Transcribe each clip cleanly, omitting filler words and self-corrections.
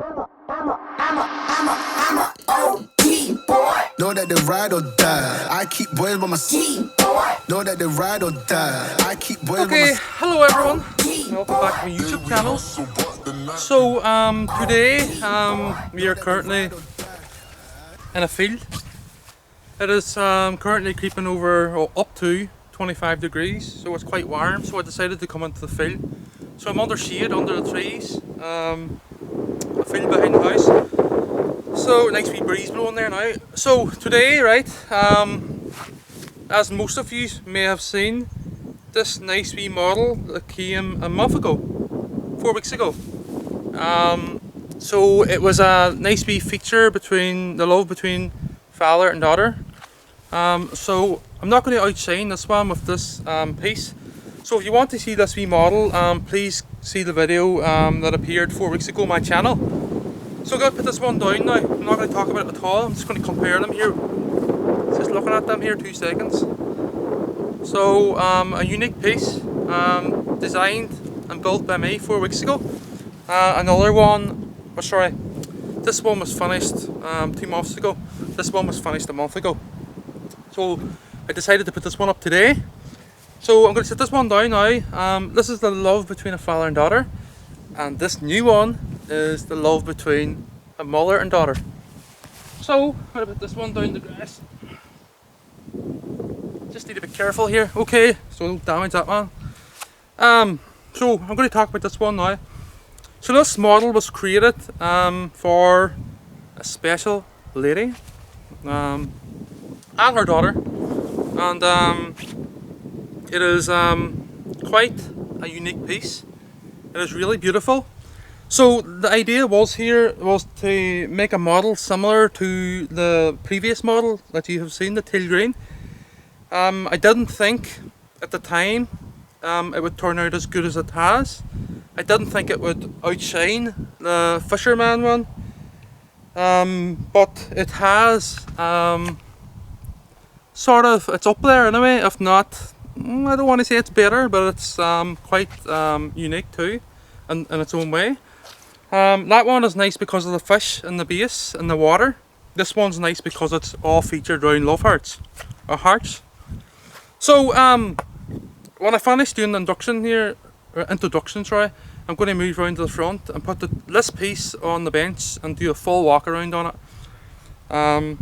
Know that they ride or die. I keep boys by my side. Know that they ride or die. I keep boys by my Okay, side. hello everyone. Welcome back to my YouTube channel. So, today, we are currently in a field. It is currently creeping over or up to 25 degrees, so it's quite warm. So I decided to come into the field. So I'm under shade, under the trees, a field behind the house. So nice wee breeze blowing there now. So today, right, as most of you may have seen, this nice wee model that came a month ago, 4 weeks ago. So it was a nice wee feature between the love between father and daughter. So I'm not going to outshine this one with this piece. So if you want to see this wee model, please see the video that appeared 4 weeks ago on my channel. So I'm going to put this one down now. I'm not going to talk about it at all. I'm just going to compare them here. Just looking at them here, 2 seconds. So a unique piece, designed and built by me 4 weeks ago. Another one, this one was finished 2 months ago. This one was finished a month ago. So I decided to put this one up today. So I'm going to set this one down now. This is the love between a father and daughter. And this new one is the love between a mother and daughter. So I'm going to put this one down the grass. Just need to be careful here. Okay, so don't damage that one. So I'm going to talk about this one now. So this model was created for a special lady and her daughter, and it is quite a unique piece. It is really beautiful. So the idea was to make a model similar to the previous model that you have seen, the teal green. I didn't think at the time it would turn out as good as it has. I didn't think it would outshine the fisherman one, but it has it's up there anyway, if not, I don't want to say it's better, but it's quite unique too in its own way. That one is nice because of the fish and the base and the water. This one's nice because it's all featured around love hearts, or hearts. So when I finish doing the introduction, I'm going to move around to the front and put this piece on the bench and do a full walk around on it,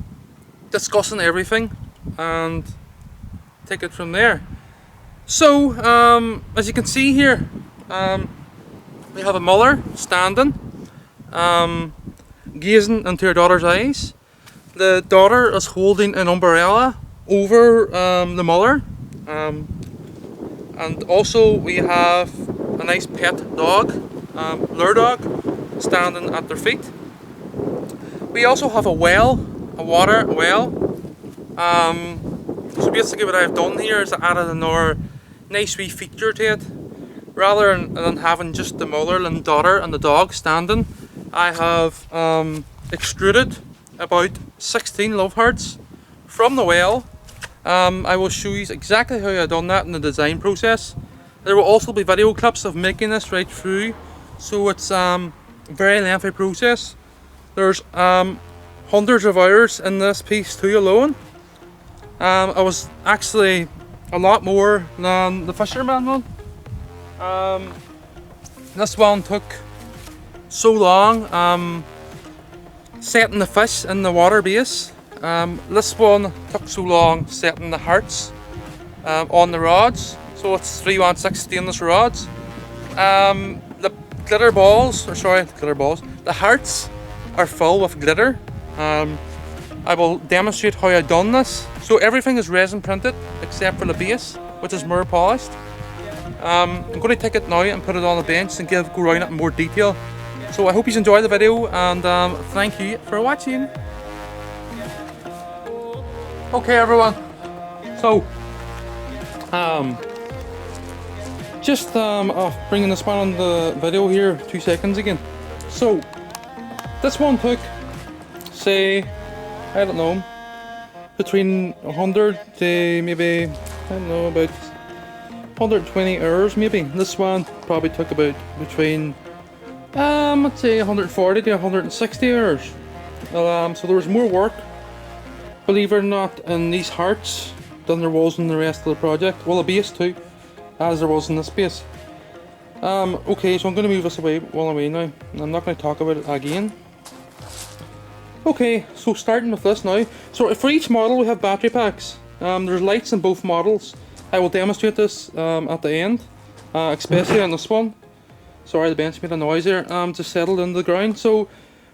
discussing everything and take it from there. So as you can see here, we have a mother standing, gazing into her daughter's eyes. The daughter is holding an umbrella over the mother, and also we have a nice pet dog, lure dog, standing at their feet. We also have a water well. So basically what I've done here is I added another nice wee feature to it. Rather than having just the mother and daughter and the dog standing, I have extruded about 16 love hearts from the well. I will show you exactly how I've done that in the design process. There will also be video clips of making this right through, so it's a very lengthy process. There's hundreds of hours in this piece too alone. I was actually a lot more than the fisherman one. This one took so long setting the fish in the water base. This one took so long setting the hearts on the rods. So it's 316 stainless rods. The the hearts are full with glitter. I will demonstrate how I've done this. So everything is resin printed except for the base, which is mirror polished. I'm going to take it now and put it on the bench and go around it in more detail. So I hope you enjoy the video, and thank you for watching. Okay everyone, so just bringing this one on the video here 2 seconds again. So this one took, say, I don't know, between 100 to maybe, I don't know, about 120 hours maybe. This one probably took about between I'd say 140 to 160 hours. So there was more work, believe it or not, in these hearts than there was in the rest of the project. Well, the base too, as there was in this base. Okay, so I'm going to move this away while I'm away now. I'm not going to talk about it again. Okay, so starting with this now. So for each model we have battery packs. There's lights in both models. I will demonstrate this at the end, especially on this one. Sorry, the bench made a noise there. Just settled into the ground. So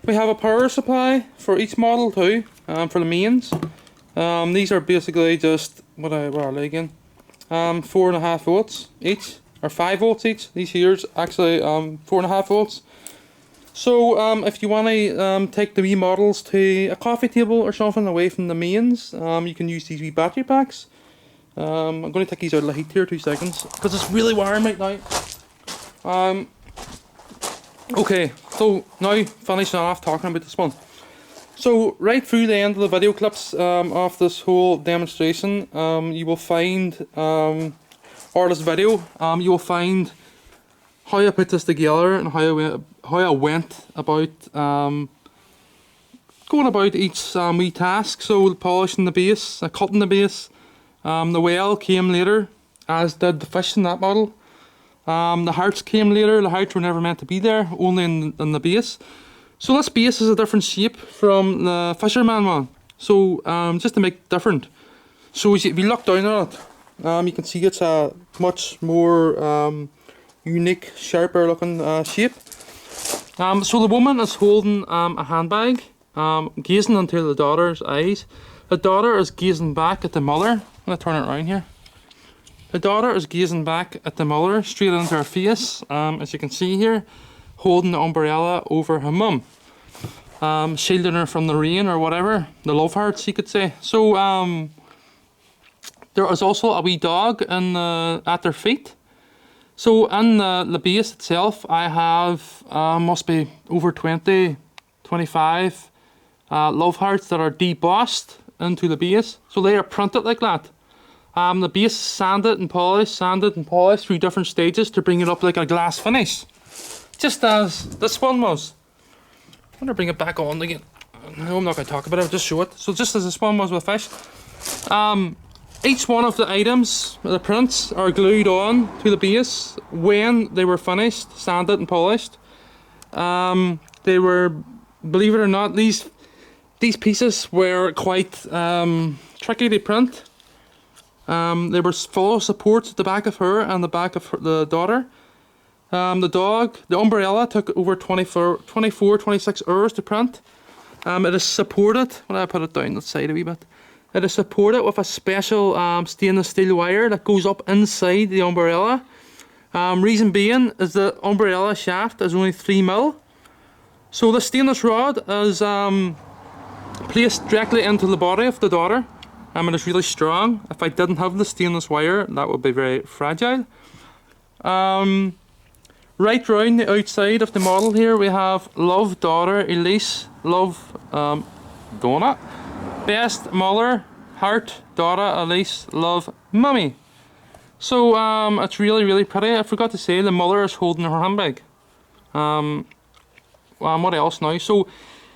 we have a power supply for each model too, for the mains. These are basically just, what are they again? 4.5 volts each, or 5 volts each. These here's actually 4.5 volts. So if you want to take the wee models to a coffee table or something away from the mains, you can use these wee battery packs. I'm going to take these out of the heat here 2 seconds because it's really warm right now. Okay, so now finishing off talking about this one. So right through the end of the video clips of this whole demonstration, you will find, or this video, you will find how I put this together and how I went about going about each wee task. So polishing the base, cutting the base. The well came later, as did the fish in that model. The hearts came later. The hearts were never meant to be there, only in the base. So this base is a different shape from the fisherman one. So just to make it different. So if you look down on it, you can see it's a much more unique, sharper looking shape. So the woman is holding a handbag, gazing into the daughter's eyes. The daughter is gazing back at the mother. I'm going to turn it around here. The daughter is gazing back at the mother, straight into her face, as you can see here, holding the umbrella over her mum, shielding her from the rain or whatever, the love hearts you could say. So there is also a wee dog at their feet. So in the base itself, I have must be over 20, 25 love hearts that are debossed into the base. So they are printed like that. The base is sanded and polished through different stages to bring it up like a glass finish. Just as this one was. I'm going to bring it back on again. No, I'm not going to talk about it, I'll just show it. So just as this one was with fish. Each one of the items, the prints, are glued on to the base when they were finished, sanded and polished. They were, believe it or not, these pieces were quite tricky to print. They were full of supports at the back of her and the back of the daughter. The dog, the umbrella took over 24, 26 hours to print. It is supported, when I put it down the side a wee bit, it is supported with a special stainless steel wire that goes up inside the umbrella. Reason being is the umbrella shaft is only 3mm. So the stainless rod is placed directly into the body of the daughter. It is really strong. If I didn't have the stainless wire, that would be very fragile. Right round the outside of the model here, we have love daughter Elise, love donut. Best mother, heart, daughter, Elise, love, mummy. So it's really, really pretty. I forgot to say the mother is holding her handbag. What else now? So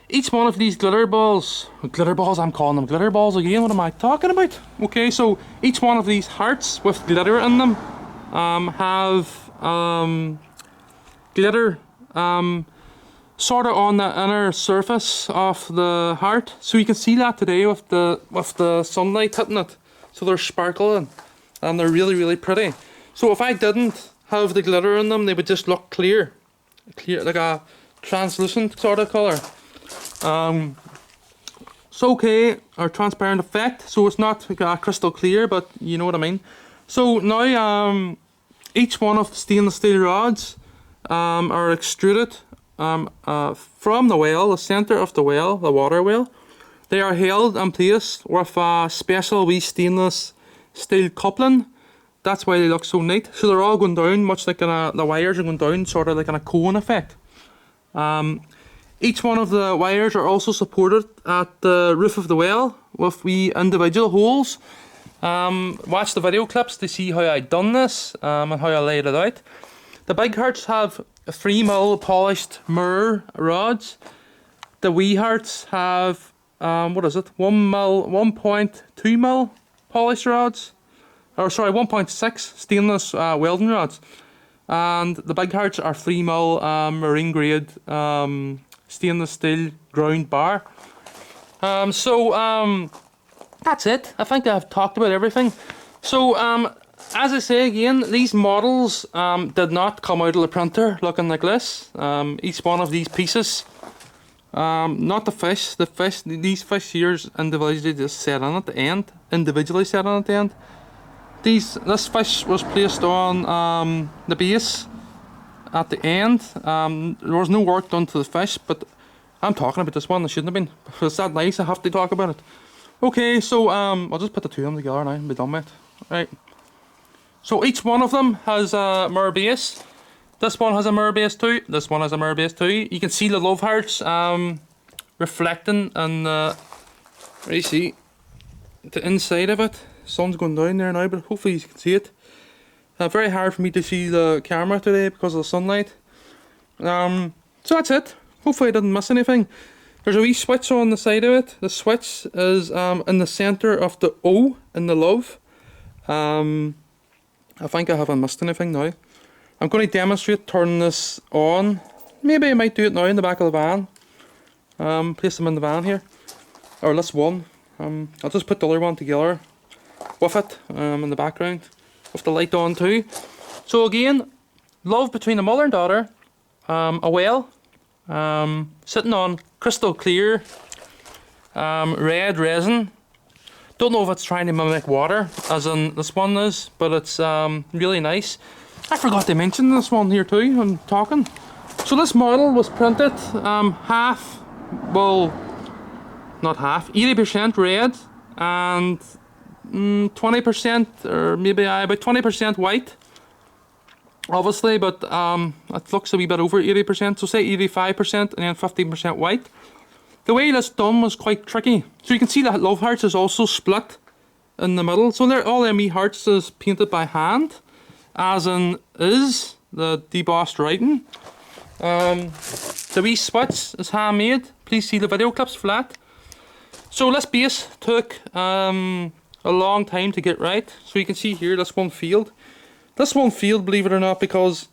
each one of these glitter balls, I'm calling them glitter balls again, what am I talking about? Okay, so each one of these hearts with glitter in them have glitter sort of on the inner surface of the heart, so you can see that today with the sunlight hitting it. So they're sparkling and they're really, really pretty. So if I didn't have the glitter in them, they would just look clear like a translucent sort of colour. So okay, or transparent effect, so it's not crystal clear, but you know what I mean. So now each one of the stainless steel rods are extruded from the well, the centre of the well, the water well. They are held in place with a special wee stainless steel coupling. That's why they look so neat. So they're all going down, much like the wires are going down, sort of like in a cone effect. Each one of the wires are also supported at the roof of the well with wee individual holes. Watch the video clips to see how I done this and how I laid it out. The big hearts have 3mm polished mirror rods. The wee hearts have what is it? 1mm, 1.2mm polished rods, or sorry, 1.6 stainless welding rods, and the big hearts are 3mm marine grade stainless steel ground bar. That's it. I think I've talked about everything. So as I say again, these models did not come out of the printer looking like this. Each one of these pieces, not the fish, these fish here individually just set on at the end, This fish was placed on the base at the end. There was no work done to the fish, but I'm talking about this one, I shouldn't have been. It's that nice, I have to talk about it. Okay, so I'll just put the two of them together now and be done with it. Right. So each one of them has a mirror base. This one has a mirror base too. This one has a mirror base too. You can see the love hearts reflecting and you see the inside of it. Sun's going down there now, but hopefully you can see it. Very hard for me to see the camera today because of the sunlight. So that's it. Hopefully I didn't miss anything. There's a wee switch on the side of it. The switch is in the centre of the O in the love. I think I haven't missed anything now. I'm going to demonstrate turning this on. Maybe I might do it now in the back of the van. Place them in the van here. Or this one. I'll just put the other one together with it in the background. With the light on too. So again, love between a mother and daughter. A well. Sitting on crystal clear red resin. Don't know if it's trying to mimic water, as in this one is, but it's really nice. I forgot to mention this one here too, I'm talking. So this model was printed half, well, not half, 80% red and 20% or maybe about 20% white. Obviously, but it looks a wee bit over 80%, so say 85% and then 15% white. The way this done was quite tricky. So you can see that love hearts is also split in the middle. So all them wee hearts is painted by hand, as in is the debossed writing. The wee switch is handmade. Please see the video clips flat. So this base took a long time to get right. So you can see here this one failed. This one failed, believe it or not, because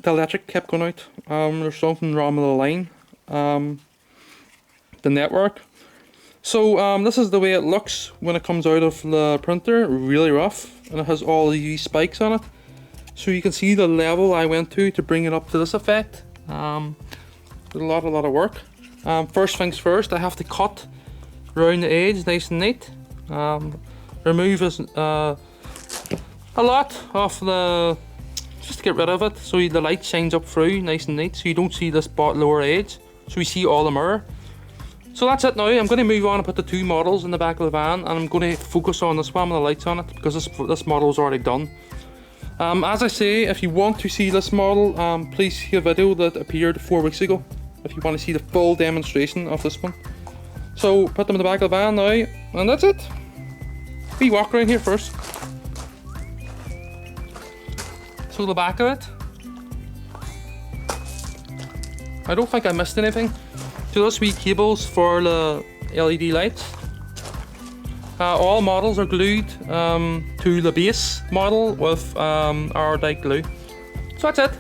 the electric kept going out. There's something wrong with the line, the network. So this is the way it looks when it comes out of the printer, really rough, and it has all these spikes on it. So you can see the level I went to bring it up to this effect. A lot of work. First things first, I have to cut around the edge nice and neat. Remove this, a lot of the, just to get rid of it, so the light shines up through nice and neat, so you don't see this lower edge, so we see all the mirror. So that's it now. I'm going to move on and put the two models in the back of the van, and I'm going to focus on this one with the lights on it, because this model is already done. As I say, if you want to see this model, please see a video that appeared 4 weeks ago, if you want to see the full demonstration of this one. So put them in the back of the van now, and that's it. We walk around here first. So the back of it, I don't think I missed anything. So those wee cables for the LED lights. All models are glued to the base model with our dyed glue. So that's it.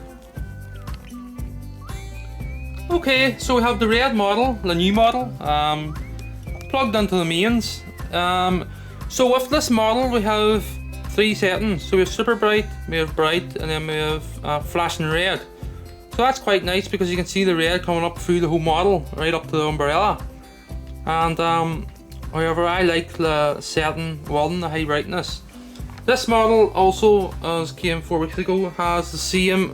Okay, so we have the red model, the new model, plugged into the mains. So with this model we have 3 settings. So we have super bright, we have bright, and then we have flashing red. So that's quite nice because you can see the red coming up through the whole model, right up to the umbrella. And however, I like the setting 1, the high brightness. This model also, as came 4 weeks ago, has the same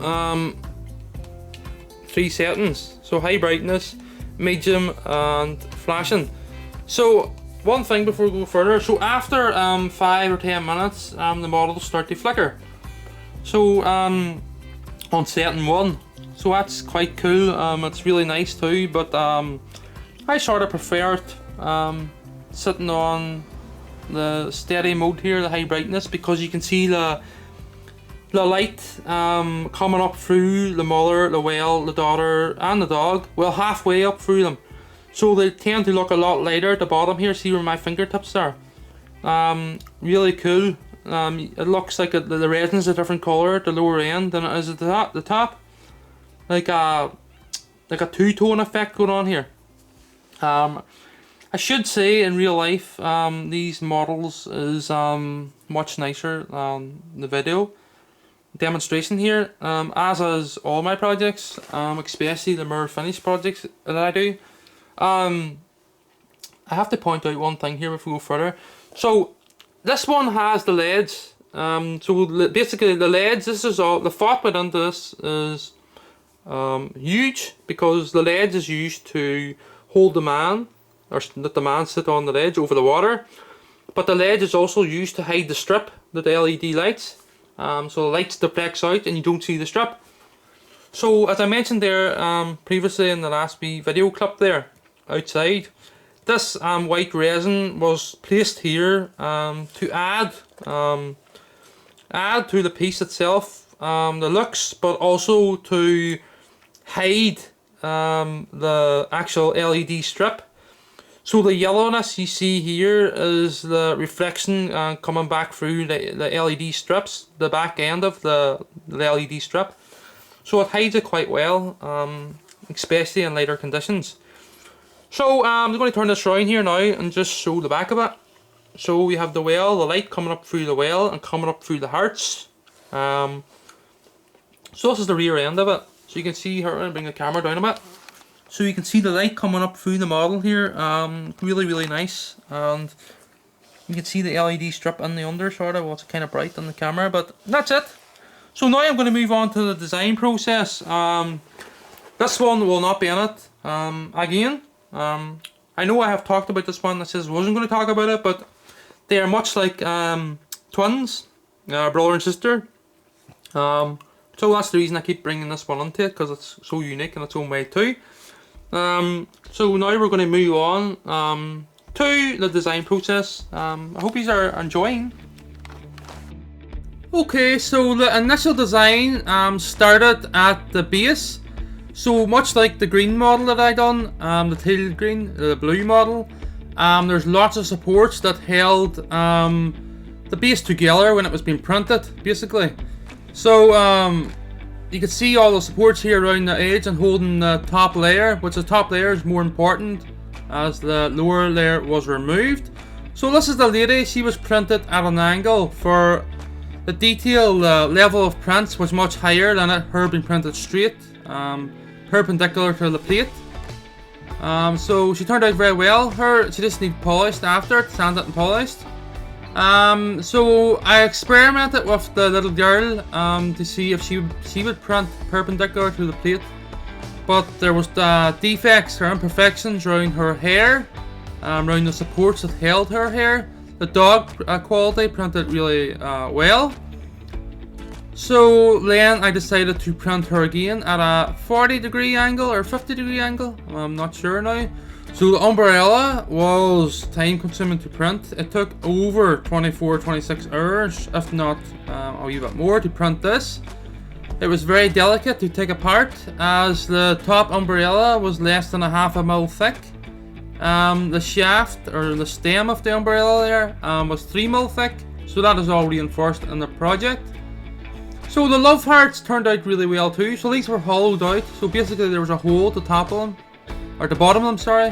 3 settings. So high brightness, medium, and flashing. So one thing before we go further, so after 5 or 10 minutes, the models start to flicker. So on setting 1, so that's quite cool. It's really nice too, but I sort of prefer it sitting on the steady mode here, the high brightness, because you can see the the light coming up through the mother, the whale, the daughter and the dog, well, halfway up through them. So they tend to look a lot lighter at the bottom here. See where my fingertips are? Really cool. It looks like the resin's a different colour at the lower end than it is at the top. Like a two-tone effect going on here. I should say in real life, these models is much nicer than the video demonstration here, as is all my projects, especially the mirror finish projects that I do. I have to point out one thing here before we go further. So this one has the leads. So basically the leads, this is all, the thought put into this is huge, because the ledge is used to hold the man, or let the man sit on the ledge over the water, but the ledge is also used to hide the strip that the LED lights. So the lights deflects out and you don't see the strip. So as I mentioned there previously in the last wee video clip there outside, this white resin was placed here to add to the piece itself, the looks, but also to hide the actual LED strip. So the yellowness you see here is the reflection coming back through the LED strips, the back end of the LED strip. So it hides it quite well, especially in lighter conditions. So I'm going to turn this around here now and just show the back of it. So we have the whale, the light coming up through the whale and coming up through the hearts. So this is the rear end of it. So you can see her, and bring the camera down a bit. So you can see the light coming up through the model here, really nice, and you can see the LED strip in the under sort of. Well, it's kind of bright on the camera, but that's it. So now I'm going to move on to the design process. This one will not be in it again. I know I have talked about this one. I says I wasn't going to talk about it, but they are much like twins, brother and sister. So that's the reason I keep bringing this one into it, because it's so unique in its own way too. So now we're going to move on to the design process. I hope you are enjoying. Okay, so the initial design started at the base. So much like the green model that I done, the teal green, the blue model, there's lots of supports that held the base together when it was being printed, basically. So you can see all the supports here around the edge and holding the top layer, which the top layer is more important as the lower layer was removed. So this is the lady. She was printed at an angle. For the detail, the level of prints was much higher than her being printed straight, perpendicular to the plate. So she turned out very well. She just needed polished after, sanded and polished. So I experimented with the little girl to see if she would print perpendicular to the plate, but there was defects or imperfections around her hair, around the supports that held her hair. The dog quality printed really well. So then I decided to print her again at a 40-degree angle or 50-degree angle. I'm not sure now. So the umbrella was time consuming to print. It took over 24-26 hours, if not a wee bit more, to print this. It was very delicate to take apart, as the top umbrella was less than a half a mil thick. The shaft or the stem of the umbrella there was 3 mil thick, so that is all reinforced in the project. So the love hearts turned out really well too. So these were hollowed out, so basically there was a hole at the top of them, or the bottom of them, sorry,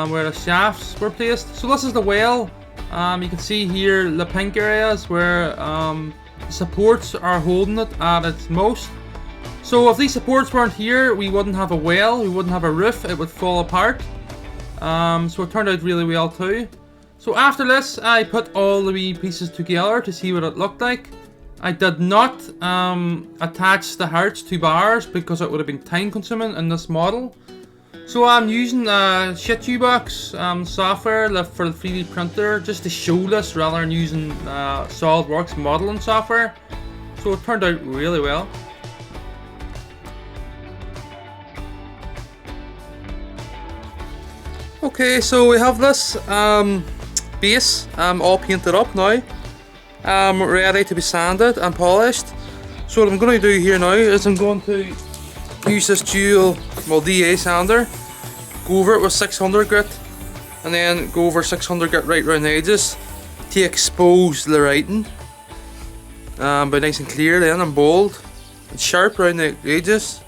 where the shafts were placed. So this is the whale. You can see here the pink areas where the supports are holding it at its most. So if these supports weren't here, we wouldn't have a whale, we wouldn't have a roof, it would fall apart. So it turned out really well too. So after this, I put all the wee pieces together to see what it looked like. I did not attach the hearts to bars because it would have been time consuming in this model. So I'm using Shitubbox software for the 3D printer just to show this rather than using SolidWorks modeling software. So it turned out really well. Okay, so we have this base all painted up now, ready to be sanded and polished. So what I'm going to do here now is I'm going to use this dual, well, DA sander, go over it with 600 grit, and then go over 600 grit right round the edges to expose the writing. But nice and clear then and bold and sharp around the edges.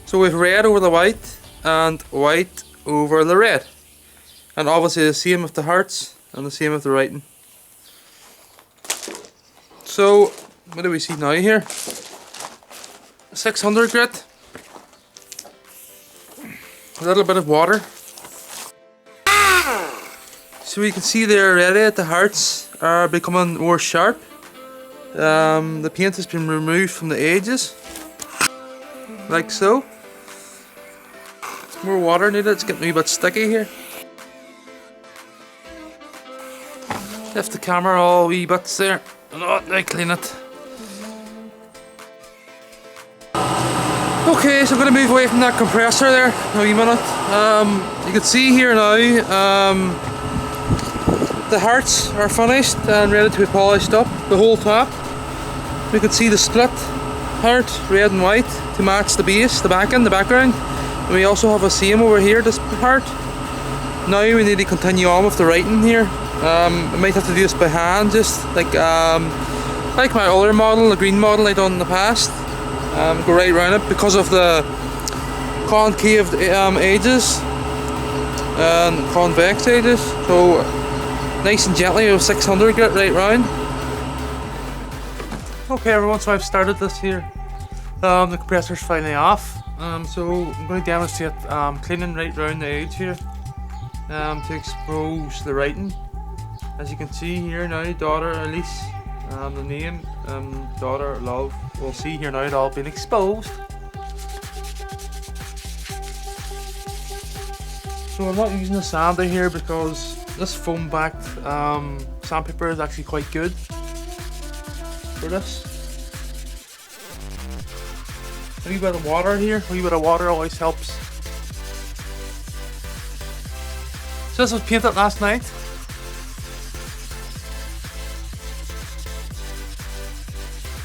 So we've red over the white and white over the red, and obviously the same with the hearts and the same with the writing. So what do we see now here? 600 grit, a little bit of water. So you can see there already that the hearts are becoming more sharp. The paint has been removed from the edges, like so. More water needed, it's getting a wee bit sticky here. Lift the camera all wee bits there, and now clean it. Okay, so I'm going to move away from that compressor there in a wee minute. You can see here now, the hearts are finished and ready to be polished up, the whole top. You can see the split heart, red and white, to match the base, the back end, the background. And we also have a same over here, this heart. Now we need to continue on with the writing here. I might have to do this by hand, just like my other model, the green model I done in the past. Go right around it because of the concave edges and convex edges. So nice and gently with 600 grit right round. Okay everyone, so I've started this here. The compressor's finally off. So I'm going to demonstrate cleaning right round the edge here to expose the writing. As you can see here now, daughter Elise, the name, daughter love. We'll see here now it all been exposed. So I'm not using the sander here because this foam backed sandpaper is actually quite good for this. A wee bit of water here, a wee bit of water always helps. So this was painted last night.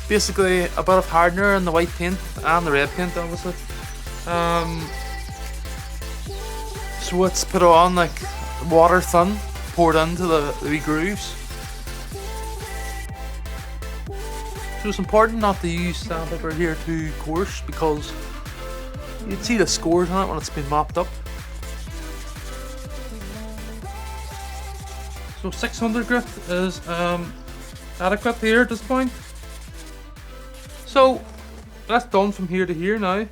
Basically a bit of hardener in the white paint and the red paint obviously. So it's put on like water thin, poured into the wee grooves. So it's important not to use sandpaper here too coarse because you'd see the scores on it when it's been mopped up. So 600 grit is adequate here at this point. So that's done from here to here now.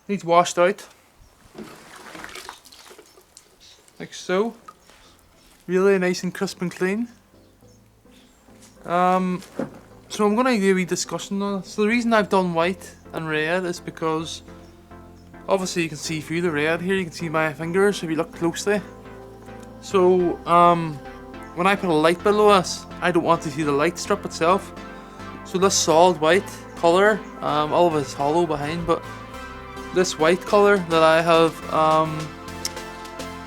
Needs washed out. Like so. Really nice and crisp and clean. So I'm going to do a wee discussion on it. So the reason I've done white and red is because obviously you can see through the red here, you can see my fingers if you look closely. So when I put a light below us, I don't want to see the light strip itself. So this solid white colour, all of it is hollow behind, but this white colour that I have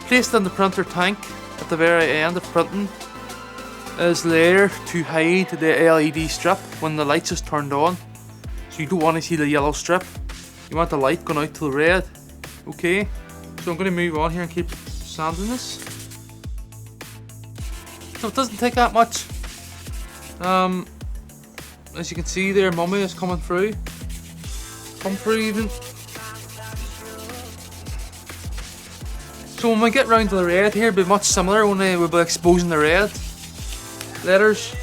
placed in the printer tank at the very end of printing is there to hide the LED strip when the lights is turned on. So you don't want to see the yellow strip, you want the light going out to the red. Okay, so I'm going to move on here and keep sanding this. So it doesn't take that much. As you can see there, mummy is coming through. Come through even. So when we get round to the red here, it'll be much similar, only we'll be exposing the red letters.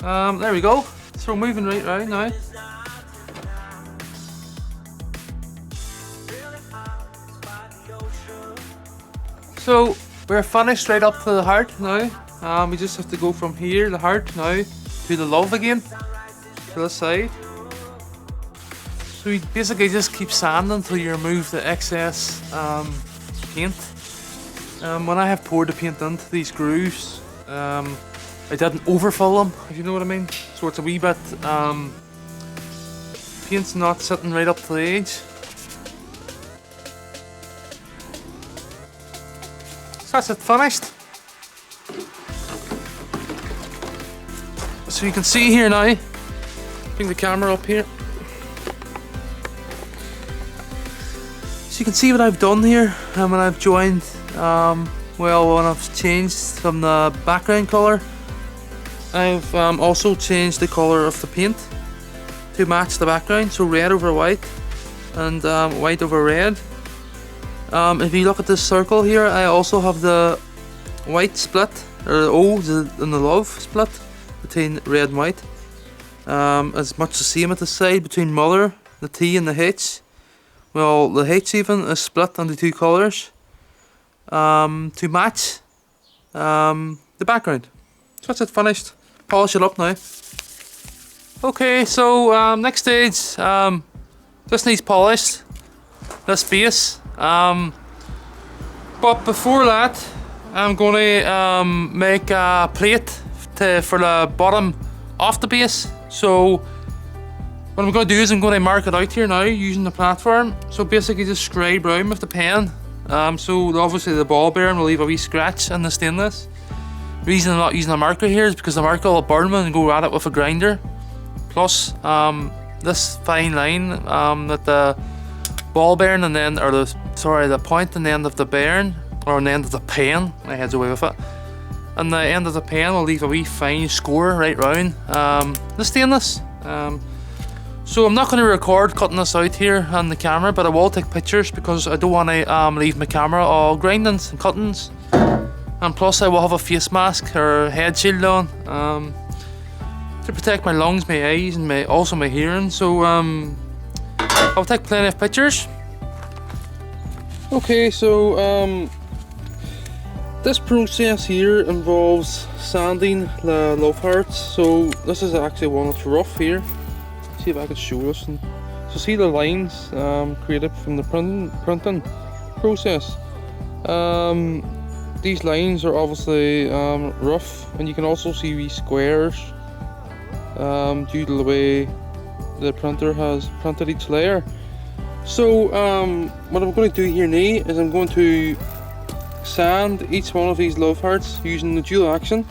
There we go. So we're moving right round now. So we're finished right up to the heart now. We just have to go from here, the heart now, to the love again, to the side. So you basically just keep sanding until you remove the excess paint. When I have poured the paint into these grooves, I didn't overfill them, if you know what I mean. So it's a wee bit, paint's not sitting right up to the edge. So that's it, finished. So you can see here now, bring the camera up here. So you can see what I've done here when I've joined, well, when I've changed from the background colour, I've also changed the colour of the paint to match the background, so red over white and white over red. If you look at this circle here, I also have the white split, or the O and the love split between red and white. It's much the same at the side between mother, the T and the H. Well, the H even is split into two colours to match the background. So that's it, finished. Polish it up now. Okay, so next stage, this needs polished, this base. But before that, I'm going to make a plate for the bottom of the base. So what I'm going to do is I'm going to mark it out here now using the platform. So basically just spray brown with the pen. So obviously the ball bearing will leave a wee scratch in the stainless. The reason I'm not using a marker here is because the marker will burn when and go at it with a grinder. Plus this fine line that the ball bearing and then, or the point and the end of the bearing, or on the end of the pen, my head's away with it, and the end of the pen will leave a wee fine score right round the stainless. So I'm not going to record cutting this out here on the camera, but I will take pictures because I don't want to leave my camera all grindings and cuttings. And plus I will have a face mask or head shield on to protect my lungs, my eyes and also my hearing. So I'll take plenty of pictures. Okay, so this process here involves sanding the love hearts. So this is actually one that's rough here. See if I can show this. So see the lines created from the printing process. These lines are obviously rough, and you can also see wee squares due to the way the printer has printed each layer. So what I'm going to do here now is I'm going to sand each one of these love hearts using the dual action,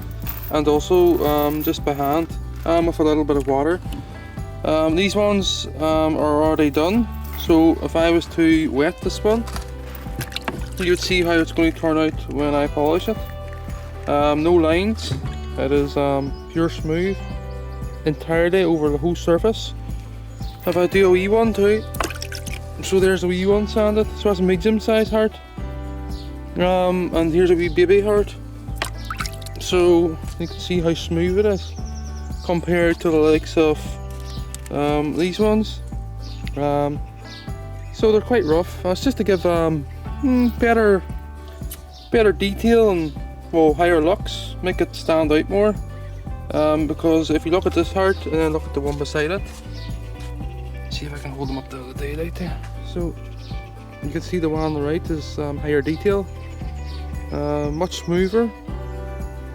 and also just by hand with a little bit of water. These ones are already done, so if I was to wet this one, you would see how it's going to turn out when I polish it. No lines, it is pure smooth entirely over the whole surface. If I do a wee one too, so there's a wee one sanded, so that's a medium size heart, and here's a wee baby heart. So you can see how smooth it is compared to the likes of these ones. So they're quite rough. It's just to give better detail and, well, higher looks, make it stand out more. Because if you look at this heart and then look at the one beside it, see if I can hold them up to the daylight there. So you can see the one on the right is higher detail, much smoother,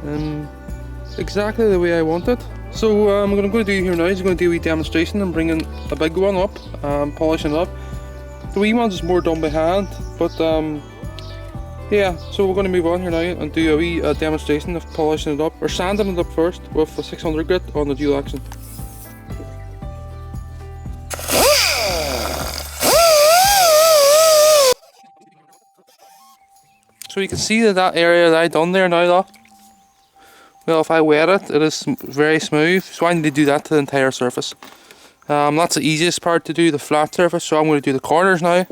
and exactly the way I want it. So what I'm going to do here now is I'm going to do a wee demonstration and bring in a big one up, polishing it up. The wee ones is more done by hand, but yeah, so we're going to move on here now and do a wee demonstration of polishing it up, or sanding it up first with the 600 grit on the dual action. So you can see that area that I done there now though. Well, if I wet it, it is very smooth, so I need to do that to the entire surface. That's the easiest part to do, the flat surface, so I'm going to do the corners now.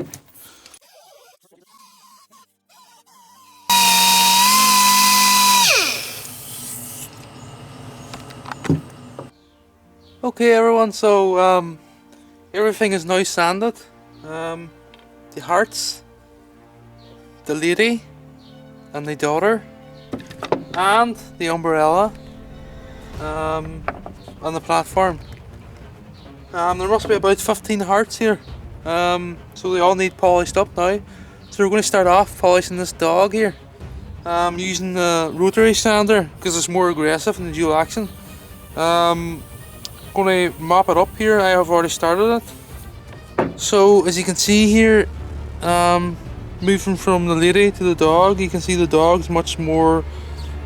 Okay everyone, so everything is now sanded. The hearts, the lady and the daughter, and the umbrella on the platform. There must be about 15 hearts here, so they all need polished up now. So we're going to start off polishing this dog here, using the rotary sander because it's more aggressive than the dual action. Going to mop it up here. I have already started it. So as you can see here, moving from the lady to the dog, you can see the dog's much more,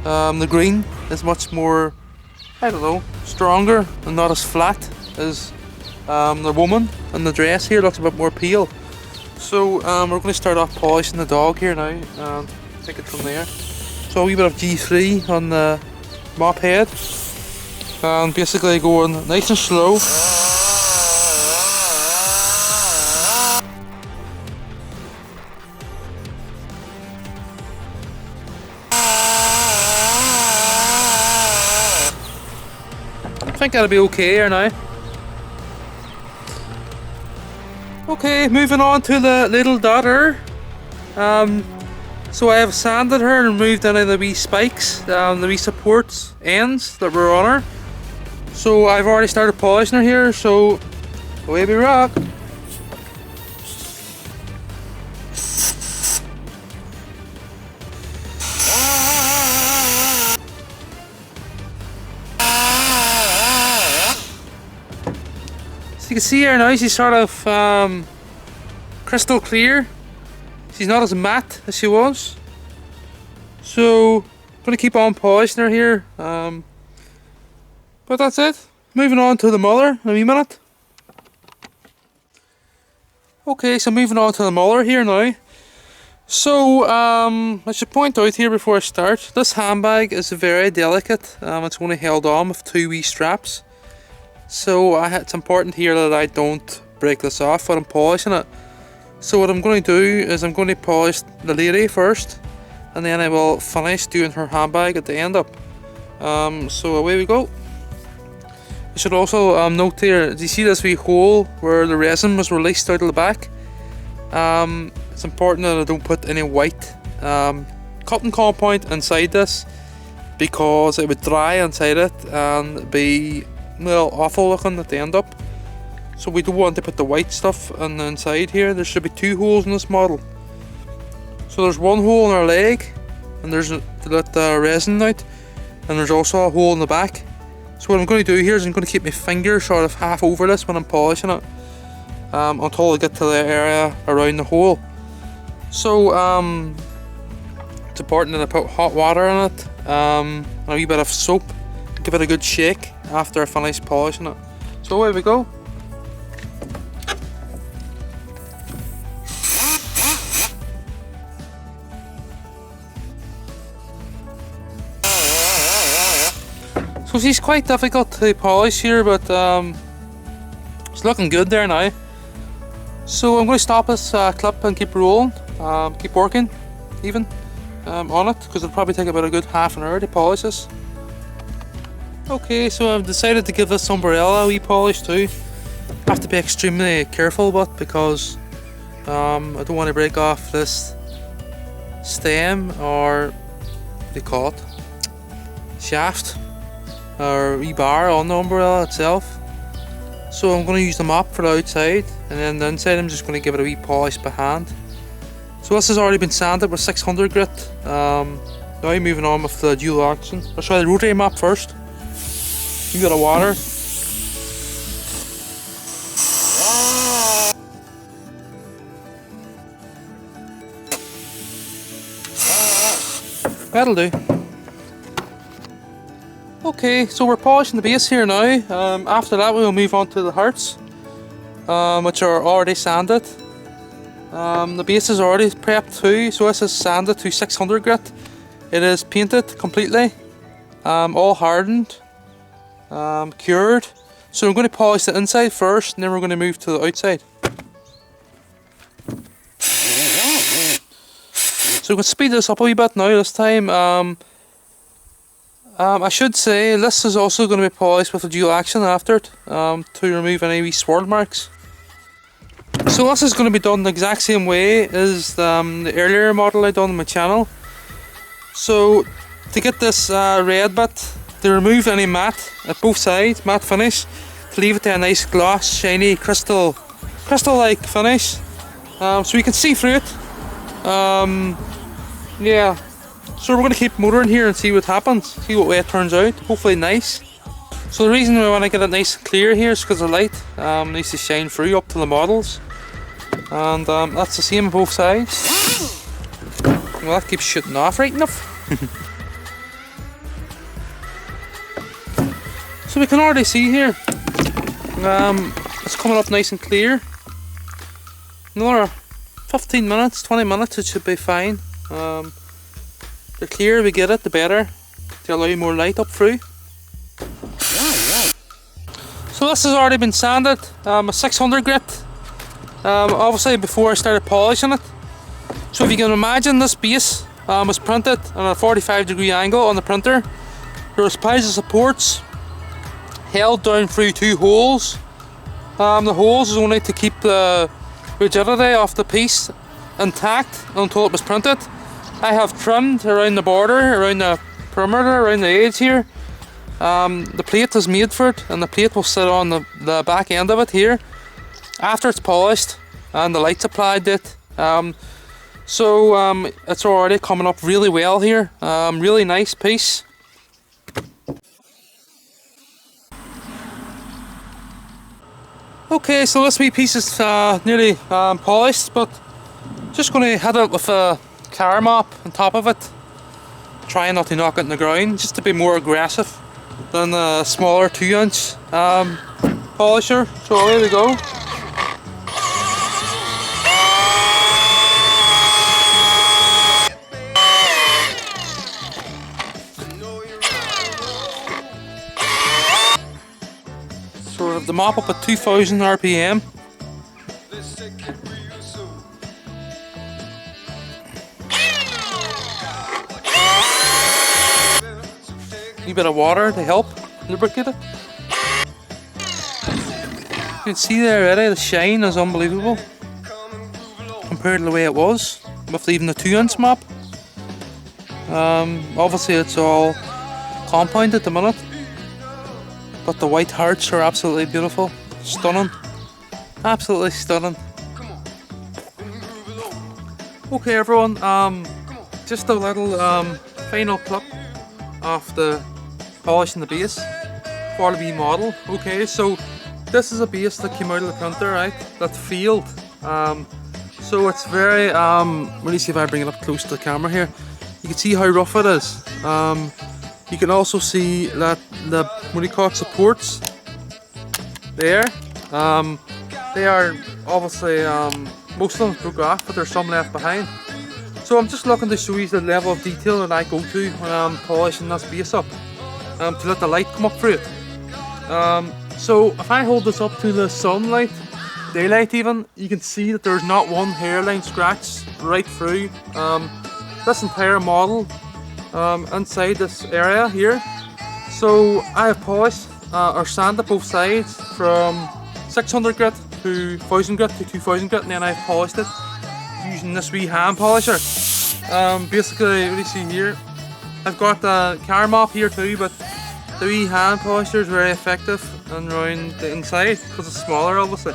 the green is much more I don't know, stronger and not as flat as the woman in the dress here. Looks a bit more pale. So we're going to start off polishing the dog here now and take it from there. So a wee bit of G3 on the mop head and basically going nice and slow. I think that'll be okay here now. Okay, moving on to the little daughter. So I have sanded her and removed any of the wee spikes, the wee supports ends that were on her. So I've already started polishing her here, so away we rock. So you can see here now she's sort of crystal clear. She's not as matte as she was. So I'm going to keep on polishing her here. But that's it. Moving on to the mother in a wee minute. Okay, so moving on to the mother here now. So I should point out here before I start, this handbag is very delicate. It's only held on with 2 wee straps. So it's important here that I don't break this off when I'm polishing it. So what I'm going to do is I'm going to polish the lady first, and then I will finish doing her handbag at the end up. So away we go. I should also note here, do you see this wee hole where the resin was released out of the back? It's important that I don't put any white cotton compound inside this, because it would dry inside it and be, well, awful looking at the end up. So we don't want to put the white stuff on the inside here. There should be 2 holes in this model. So there's 1 hole in her leg, and there's to let the resin out, and there's also a hole in the back. So what I'm going to do here is I'm going to keep my finger sort of half over this when I'm polishing it, until I get to the area around the hole. So it's important that I put hot water in it, and a wee bit of soap, give it a good shake after I finish polishing it. So away we go. So she's quite difficult to polish here, but it's looking good there now. So I'm going to stop this clip and keep rolling, keep working even on it, because it'll probably take about a good half an hour to polish this. Okay, so I've decided to give this umbrella a wee polish too. I have to be extremely careful with, because I don't want to break off this stem, or what do you call it, shaft, or wee bar on the umbrella itself. So I'm going to use the mop for the outside, and then the inside I'm just going to give it a wee polish by hand. So this has already been sanded with 600 grit. Now moving on with the dual action. I'll try the rotary mop first. A bit of water. That'll do. Okay, so we're polishing the base here now. After that we'll move on to the hearts, which are already sanded. The base is already prepped too, so this is sanded to 600 grit. It is painted completely, all hardened, cured. So I'm going to polish the inside first, and then we're going to move to the outside. So we can speed this up a wee bit now this time. I should say this is also going to be polished with a dual action after it, to remove any wee swirl marks. So this is going to be done the exact same way as the earlier model I done on my channel. So to get this red bit, to remove any matte at both sides, matte finish, to leave it to a nice gloss, shiny, crystal-like finish, so you can see through it. Yeah. So we're going to keep motoring here and see what happens, see what way it turns out, hopefully nice. So the reason we want to get it nice and clear here is because the light needs to shine through up to the models. And that's the same on both sides. Well, that keeps shooting off right enough. So we can already see here, it's coming up nice and clear. Another 15 minutes, 20 minutes, it should be fine. The clearer we get it, the better, to allow more light up through. So this has already been sanded, a 600 grit, obviously before I started polishing it. So if you can imagine, this base was printed on a 45-degree angle on the printer. There was piles of supports held down through 2 holes. The holes is only to keep the rigidity of the piece intact until it was printed. I have trimmed around the border, around the perimeter, around the edge here. The plate is made for it, and the plate will sit on the back end of it here after it's polished and the light's applied to it. So it's already coming up really well here. Really nice piece. Okay, so this wee piece is nearly polished, but just going to hit it with a car mop on top of it, trying not to knock it in the ground, just to be more aggressive than a smaller 2-inch polisher. So away we go. Sort of the mop up at 2000 RPM. A bit of water to help lubricate it. You can see there already, the shine is unbelievable compared to the way it was with even the 2-inch mop. Obviously it's all compound at the minute, but the white hearts are absolutely beautiful, stunning, absolutely stunning. Okay everyone, just a little final clip of the polishing the base for the wee model. Okay, so this is a base that came out of the printer, right? That failed. So it's very let me see if I bring it up close to the camera here. You can see how rough it is. You can also see that the supports there. They are obviously most of them broke off, but there's some left behind. So I'm just looking to show you the level of detail that I go to when I'm polishing this base up, to let the light come up through it. So if I hold this up to the sunlight, daylight even, you can see that there's not one hairline scratch right through this entire model inside this area here. So I have polished or sanded both sides from 600 grit to 1000 grit to 2000 grit, and then I've polished it using this wee hand polisher. Basically, what do you see here? I've got the car mop here too, but the wee hand polisher is very effective and around the inside because it's smaller, obviously.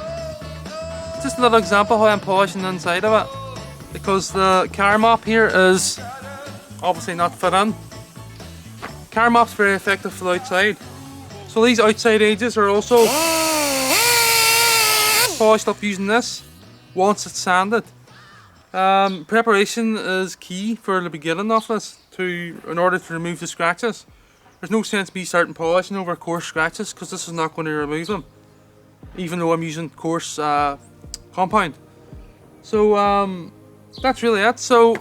Just a little example how I'm polishing the inside of it, because the car mop here is obviously not fit in. Car mop's very effective for the outside, so these outside edges are also polished up using this once it's sanded. Preparation is key for the beginning of this in order to remove the scratches. There's no sense me starting polishing over coarse scratches because this is not going to remove them, even though I'm using coarse compound. So that's really it. So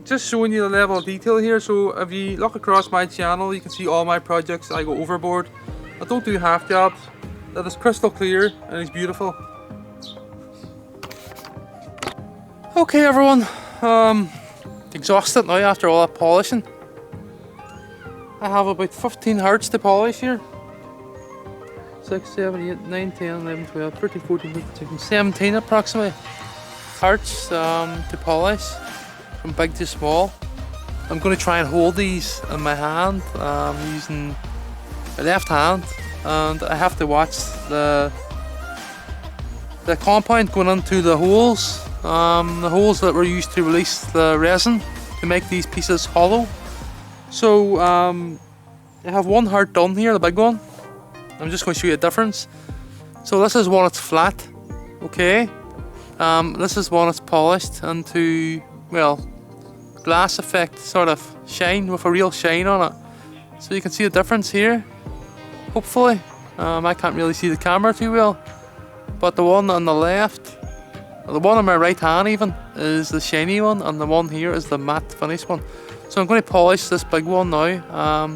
just showing you the level of detail here. So if you look across my channel, you can see all my projects. I go overboard. I don't do half jobs. That is crystal clear and it's beautiful. Okay everyone, exhausted now after all that polishing. I have about 15 hearts to polish here. 6, 7, 8, 9, 10, 11, 12, 13, 14, 15, 16, 17 approximately hearts to polish from big to small. I'm going to try and hold these in my hand using my left hand, and I have to watch the compound going into the holes that were used to release the resin to make these pieces hollow. So I have one heart done here, the big one. I'm just going to show you a difference. So this is one that's flat, okay. This is one that's polished into, well, glass effect sort of shine with a real shine on it. So you can see the difference here. hopefully. I can't really see the camera too well, but the one on the left, the one on my right hand even, is the shiny one, and the one here is the matte finish one. So I'm going to polish this big one now,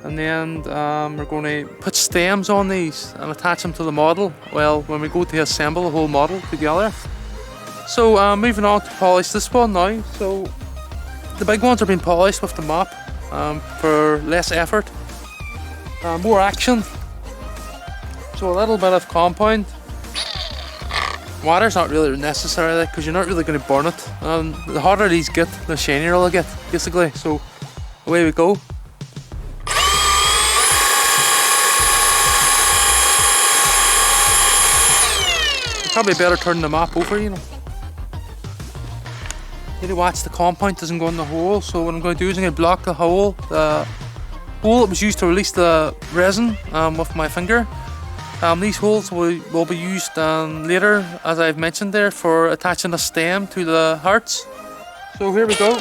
and then we're going to put stems on these and attach them to the model, well, when we go to assemble the whole model together. So moving on to polish this one now. So the big ones are being polished with the mop for less effort, more action. So a little bit of compound. Water's not really necessary because you're not really going to burn it. The hotter these get, the shinier they'll get, basically. So away we go. Probably better turn the mop over, you know. Need to watch the compound doesn't go in the hole. So what I'm going to do is I'm going to block the hole that was used to release the resin with my finger. These holes will be used later, as I've mentioned there, for attaching a stem to the hearts. So here we go.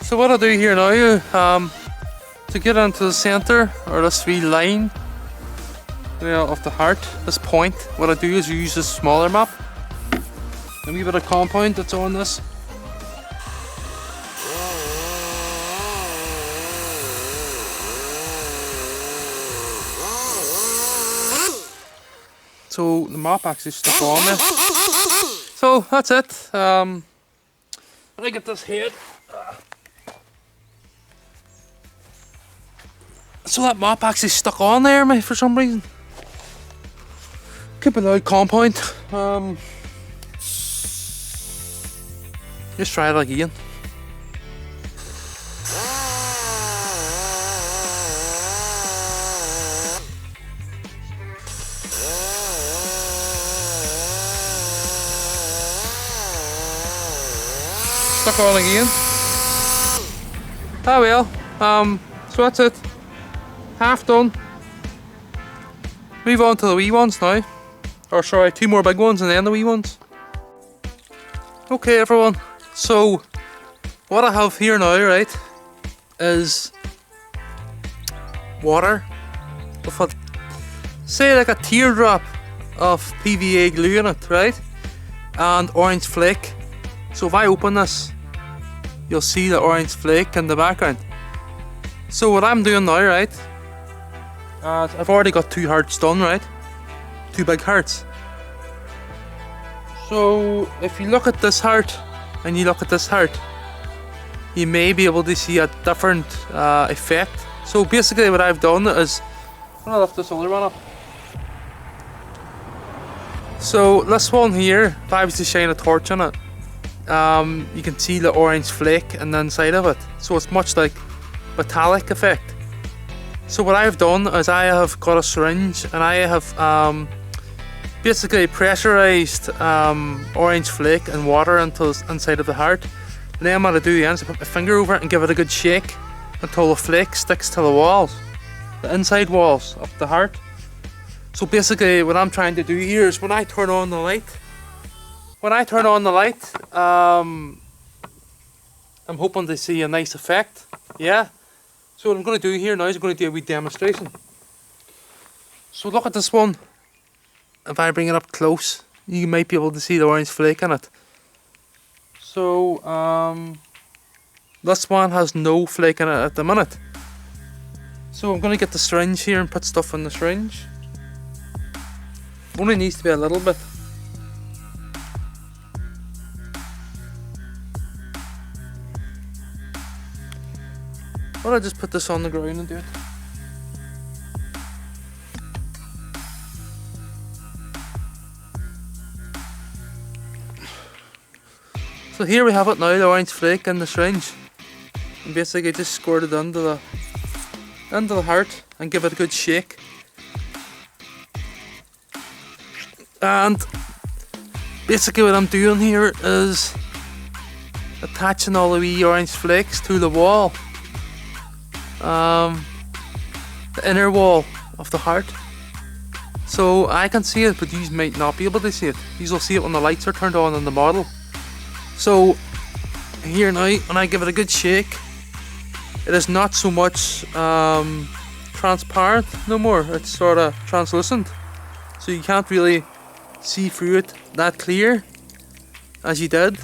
So what I'll do here now, to get into the center, or this wee line of the heart, this point, what I do is use this smaller map. A wee bit of compound that's on this. So the mop actually stuck on there. So that's it. Let me get this head. So that mop actually stuck on there, mate, for some reason. Could be loud compound. Just try it again. Stuck on again. Ah well. So that's it. Half done. Move on to the wee ones now. Or sorry, 2 more big ones and then the wee ones. Okay everyone, so what I have here now, right, is water with a, say like a teardrop of PVA glue in it, right, and orange flake. So if I open this, you'll see the orange flake in the background. So what I'm doing now, right, I've already got 2 hearts done, right, 2 big hearts. So if you look at this heart and you look at this heart, you may be able to see a different effect. So basically what I've done is, I'm gonna lift this other one up. So this one here, if I was to shine a torch on it, you can see the orange flake in the inside of it. So it's much like metallic effect. So what I've done is I have got a syringe and I have basically pressurized orange flake and water into the inside of the heart. And then what I do is I put my finger over it and give it a good shake until the flake sticks to the walls, the inside walls of the heart. So basically what I'm trying to do here is when I turn on the light, I'm hoping to see a nice effect. Yeah. So what I'm going to do here now is I'm going to do a wee demonstration. So look at this one. If I bring it up close, you might be able to see the orange flake in it. So this one has no flake in it at the minute. So I'm going to get the syringe here and put stuff in the syringe. Only needs to be a little bit. Or I'll just put this on the ground and do it. So here we have it now, the orange flake in the syringe. And basically just squirt it into the heart and give it a good shake. And basically what I'm doing here is attaching all the wee orange flakes to the wall. The inner wall of the heart. So I can see it, but you might not be able to see it. You will see it when the lights are turned on the model. So here now, when I give it a good shake, it is not so much transparent no more. It's sort of translucent, so you can't really see through it that clear as you did,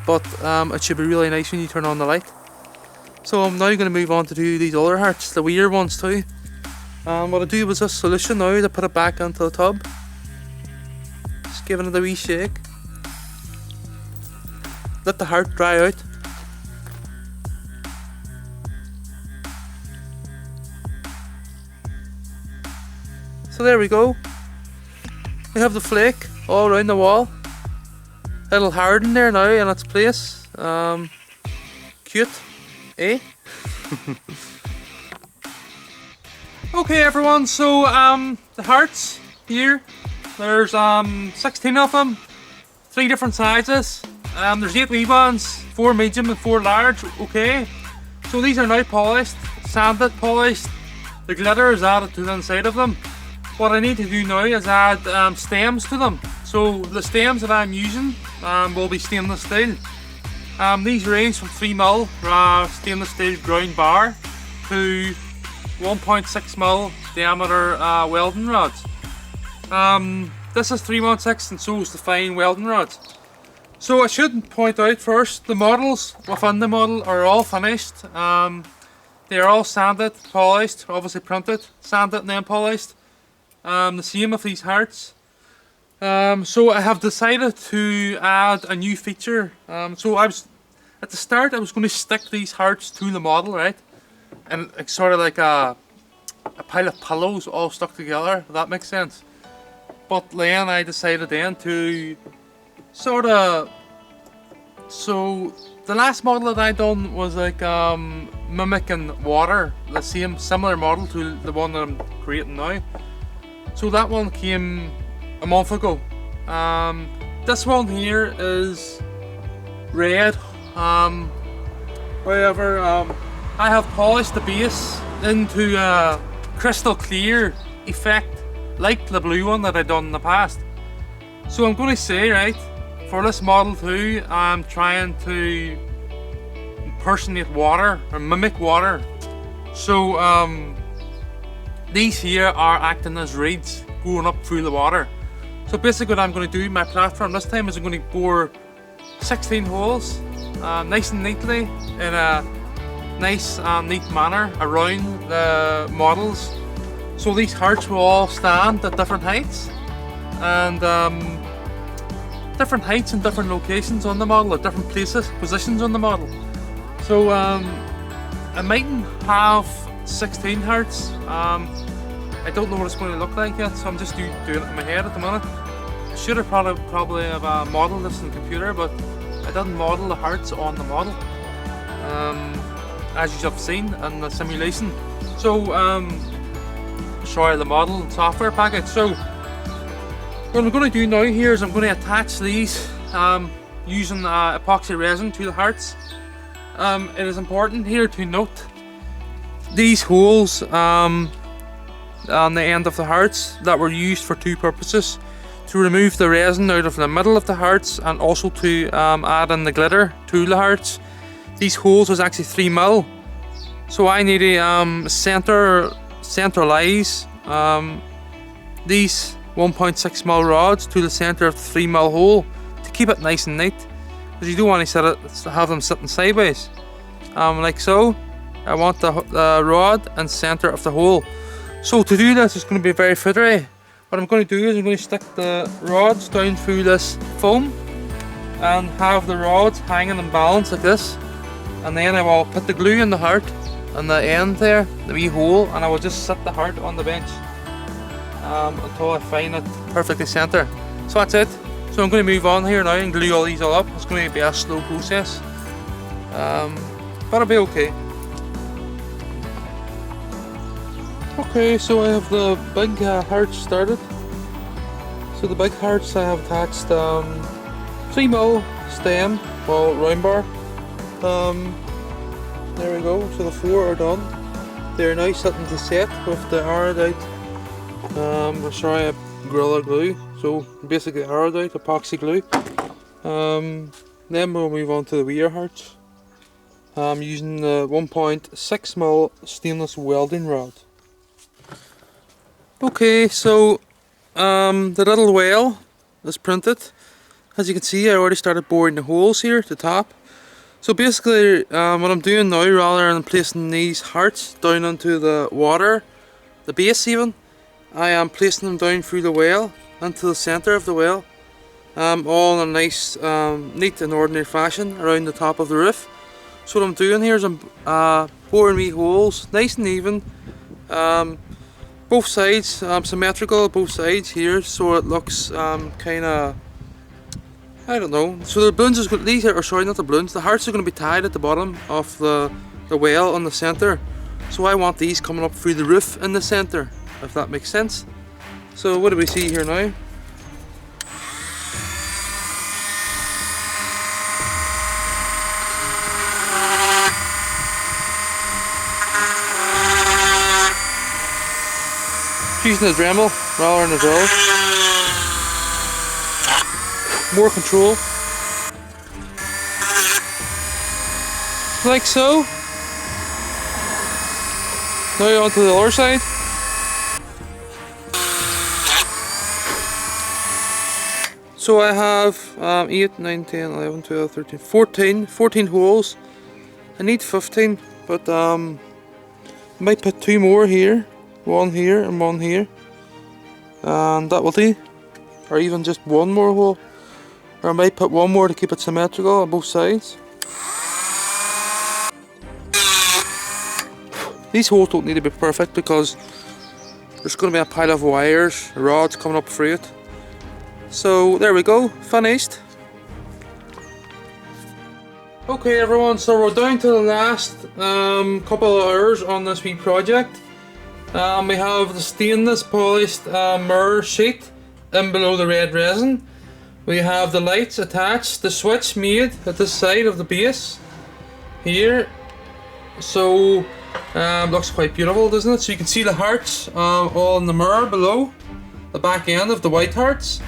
but it should be really nice when you turn on the light. So I'm now going to move on to do these other hearts, the weird ones too. What I do was this solution now to put it back into the tub. Just giving it a wee shake. Let the heart dry out. So there we go. We have the flake all around the wall. It'll harden there now in its place. Cute, eh? Okay everyone, so the hearts here, there's 16 of them, 3 different sizes. There's 8 wee ones, 4 medium and 4 large. Okay, so these are now polished, sanded, polished. The glitter is added to the inside of them. What I need to do now is add stems to them. So the stems that I'm using will be stainless steel. These range from 3mm stainless steel ground bar to 1.6mm diameter welding rods. This is 316 and so is the fine welding rods. So I should point out first, the models within the model are all finished. They are all sanded, polished, obviously printed, sanded and then polished. The same of these hearts. So I have decided to add a new feature. So I was at the start I was going to stick these hearts to the model, right? And it's sort of like a pile of pillows all stuck together, if that makes sense. But then I decided then to sort of, so the last model that I done was like mimicking water, the same similar model to the one that I'm creating now. So that one came a month ago. This one here is red. However, I have polished the base into a crystal clear effect like the blue one that I done in the past. So I'm going to say, right, for this model too, I'm trying to impersonate water or mimic water. So these here are acting as reeds going up through the water. So basically what I'm going to do, my platform this time is I'm going to bore 16 holes nice and neatly in a nice neat manner around the models. So these hearts will all stand at different heights and different locations on the model, at different positions on the model. So I mightn't have 16 hearts. I don't know what it's going to look like yet, so I'm just doing it in my head at the minute. I should have probably have modeled this on the computer, but I didn't model the hearts on the model, as you have seen in the simulation. So sorry, the model software package. So what I'm going to do now here is I'm going to attach these using epoxy resin to the hearts. It is important here to note these holes on the end of the hearts that were used for 2 purposes: to remove the resin out of the middle of the hearts and also to add in the glitter to the hearts. These holes was actually 3mm, so I need to centralize these 1.6mm rods to the center of the 3mm hole to keep it nice and neat, because you don't want to have them sitting sideways like so. I want the rod and center of the hole. So to do this, it's going to be very footery. What I'm going to do is I'm going to stick the rods down through this foam and have the rods hanging in balance like this, and then I will put the glue in the heart on the end there, the wee hole, and I will just set the heart on the bench until I find it perfectly center. So that's it. So I'm going to move on here now and glue all these all up. It's going to be a slow process, but it'll be okay. Okay, so I have the big hearts started. So the big hearts I have attached 3mm stem, well, round bar. There we go, so the 4 are done. They're now sitting to set with the hard out. Sorry, I Gorilla Glue, so basically erudite epoxy glue. Then we'll move on to the weir hearts. I'm using the 1.6mm stainless welding rod. Okay, so the little whale is printed. As you can see, I already started boring the holes here at the top. So basically, what I'm doing now, rather than placing these hearts down into the water, the base even, I am placing them down through the whale into the centre of the whale, all in a nice, neat and ordinary fashion around the top of the roof. So what I'm doing here is I'm boring wee holes, nice and even, both sides, symmetrical both sides here, so it looks kind of, I don't know. So the balloons is these are sorry, not the balloons. The hearts are going to be tied at the bottom of the whale on the centre. So I want these coming up through the roof in the centre, if that makes sense. So what do we see here now? Using the Dremel rather than the drill. More control. Like so. Now onto the other side. So I have 8, 9, 10, 11, 12, 13, 14 holes. I need 15, but I might put 2 more here. One here and one here. And that will do. Or even just one more hole. Or I might put one more to keep it symmetrical on both sides. These holes don't need to be perfect because there's going to be a pile of wires, rods coming up through it. So there we go, finished. Okay everyone, so we're down to the last couple of hours on this wee project. We have the stainless polished mirror sheet in below the red resin. We have the lights attached, the switch made at the side of the base here. So looks quite beautiful, doesn't it? So you can see the hearts all in the mirror below the back end of the white hearts.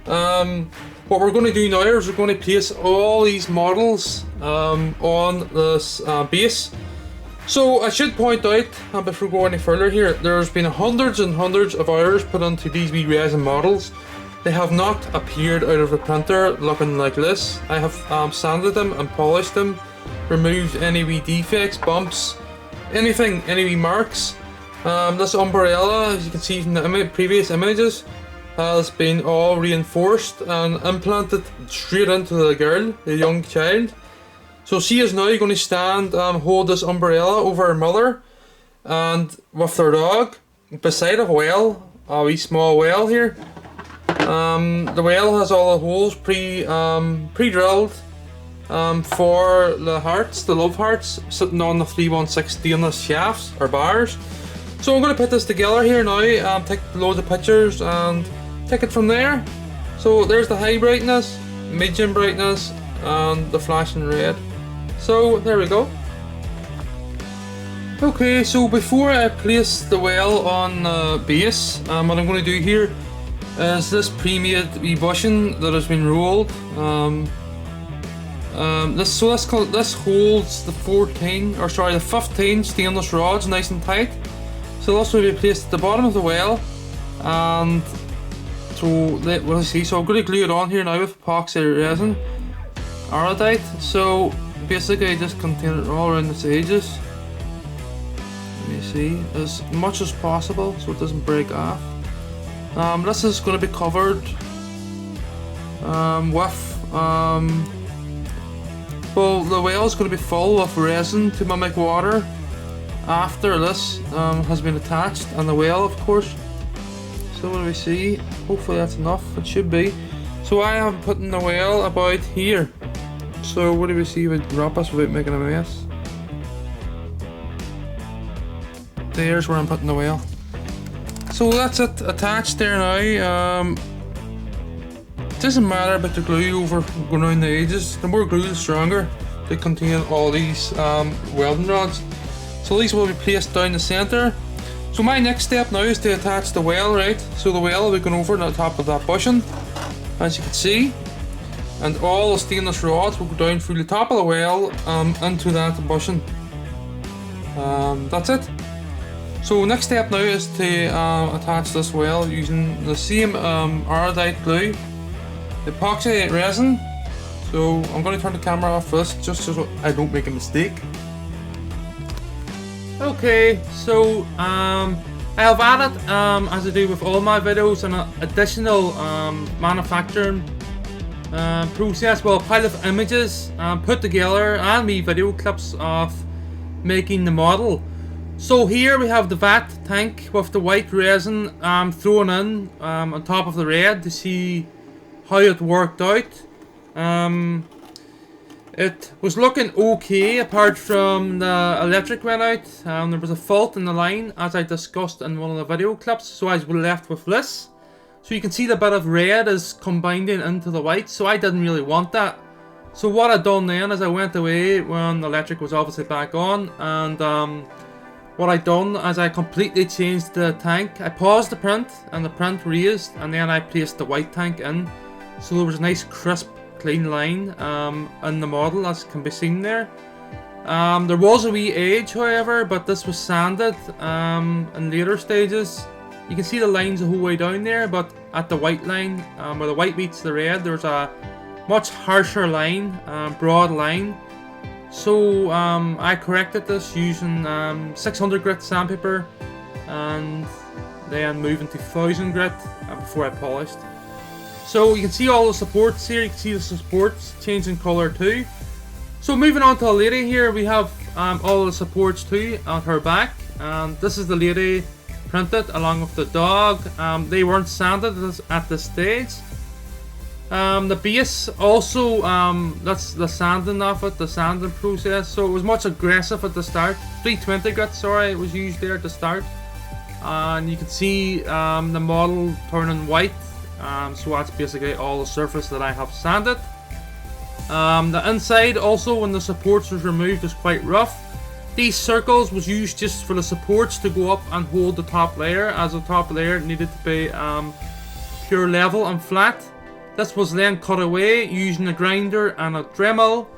What we're going to do now is we're going to place all these models on this base. So I should point out, before we go any further here, there's been hundreds and hundreds of hours put into these wee resin models. They have not appeared out of the printer looking like this. I have sanded them and polished them, removed any wee defects, bumps, anything, any wee marks. This umbrella, as you can see from the previous images, has been all reinforced and implanted straight into the girl, the young child. So she is now going to stand and hold this umbrella over her mother and with their dog beside a whale, a wee small whale here. The whale has all the holes pre-drilled for the hearts, the love hearts, sitting on the 316 stainless shafts or bars. So I'm going to put this together here now, take loads of pictures and take it from there. So there's the high brightness, medium brightness and the flashing red. So there we go. Okay, so before I place the whale on the base, what I'm going to do here is this pre-made wee bushing that has been rolled. This holds the 15 stainless rods nice and tight. So this will be placed at the bottom of the whale, and so let us see. So I'm going to glue it on here now with epoxy resin, erudite. So basically, I just contain it all around its edges. Let me see, as much as possible so it doesn't break off. This is going to be covered with well, the whale is going to be full of resin to mimic water after this has been attached, and the whale, of course. So what do we see? Hopefully that's enough. It should be. So I am putting the whale about here. So what do we see with wrap us without making a mess? There's where I'm putting the whale. So that's it attached there now. It doesn't matter about the glue over going around the edges. The more glue, the stronger. They contain all these welding rods. So these will be placed down the centre. So my next step now is to attach the well, right? So the well will be going over the top of that bushing, as you can see. And all the stainless rods will go down through the top of the well into that bushing. That's it. So next step now is to attach this well using the same iodide glue, epoxy resin. So I'm going to turn the camera off first just so I don't make a mistake. Okay, so I have added, as I do with all my videos, an additional manufacturing process, well, a pile of images put together and me video clips of making the model. So here we have the vat tank with the white resin thrown in on top of the red to see how it worked out. It was looking okay apart from the electric went out. There was a fault in the line as I discussed in one of the video clips, so I was left with this. So you can see the bit of red is combining into the white, so I didn't really want that. So what I done then is I went away when the electric was obviously back on, and what I done is I completely changed the tank. I paused the print and the print raised, and then I placed the white tank in. So there was a nice crisp clean line in the model, as can be seen there. There was a wee edge however, but this was sanded in later stages. You can see the lines the whole way down there, but at the white line, where the white meets the red, there's a much harsher line, broad line. So I corrected this using 600 grit sandpaper and then moving to 1000 grit before I polished. So you can see all the supports here, you can see the supports changing colour too. So moving on to the lady here, we have all the supports too on her back. This is the lady printed along with the dog. They weren't sanded at this stage. The base also, that's the sanding of it, the sanding process. So it was much aggressive at the start. 320 grit, sorry, was used there at the start. And you can see the model turning white. So that's basically all the surface that I have sanded. The inside also, when the supports was removed, was quite rough. These circles was used just for the supports to go up and hold the top layer, as the top layer needed to be pure level and flat. This was then cut away using a grinder and a Dremel.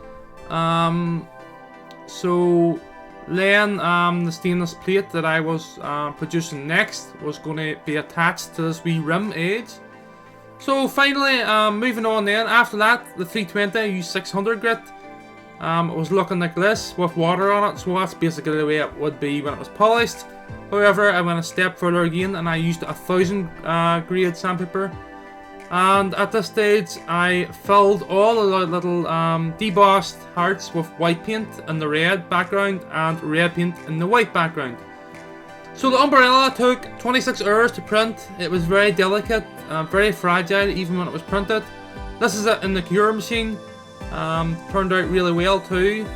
So then the stainless plate that I was producing next was going to be attached to this wee rim edge. So finally, moving on then, after that, the 320 I used 600 grit. It was looking like this with water on it, so that's basically the way it would be when it was polished. However, I went a step further again and I used a 1000 grade sandpaper. And at this stage, I filled all the little debossed hearts with white paint in the red background and red paint in the white background. So the umbrella took 26 hours to print. It was very delicate, very fragile even when it was printed. This is it in the cure machine. Turned out really well too.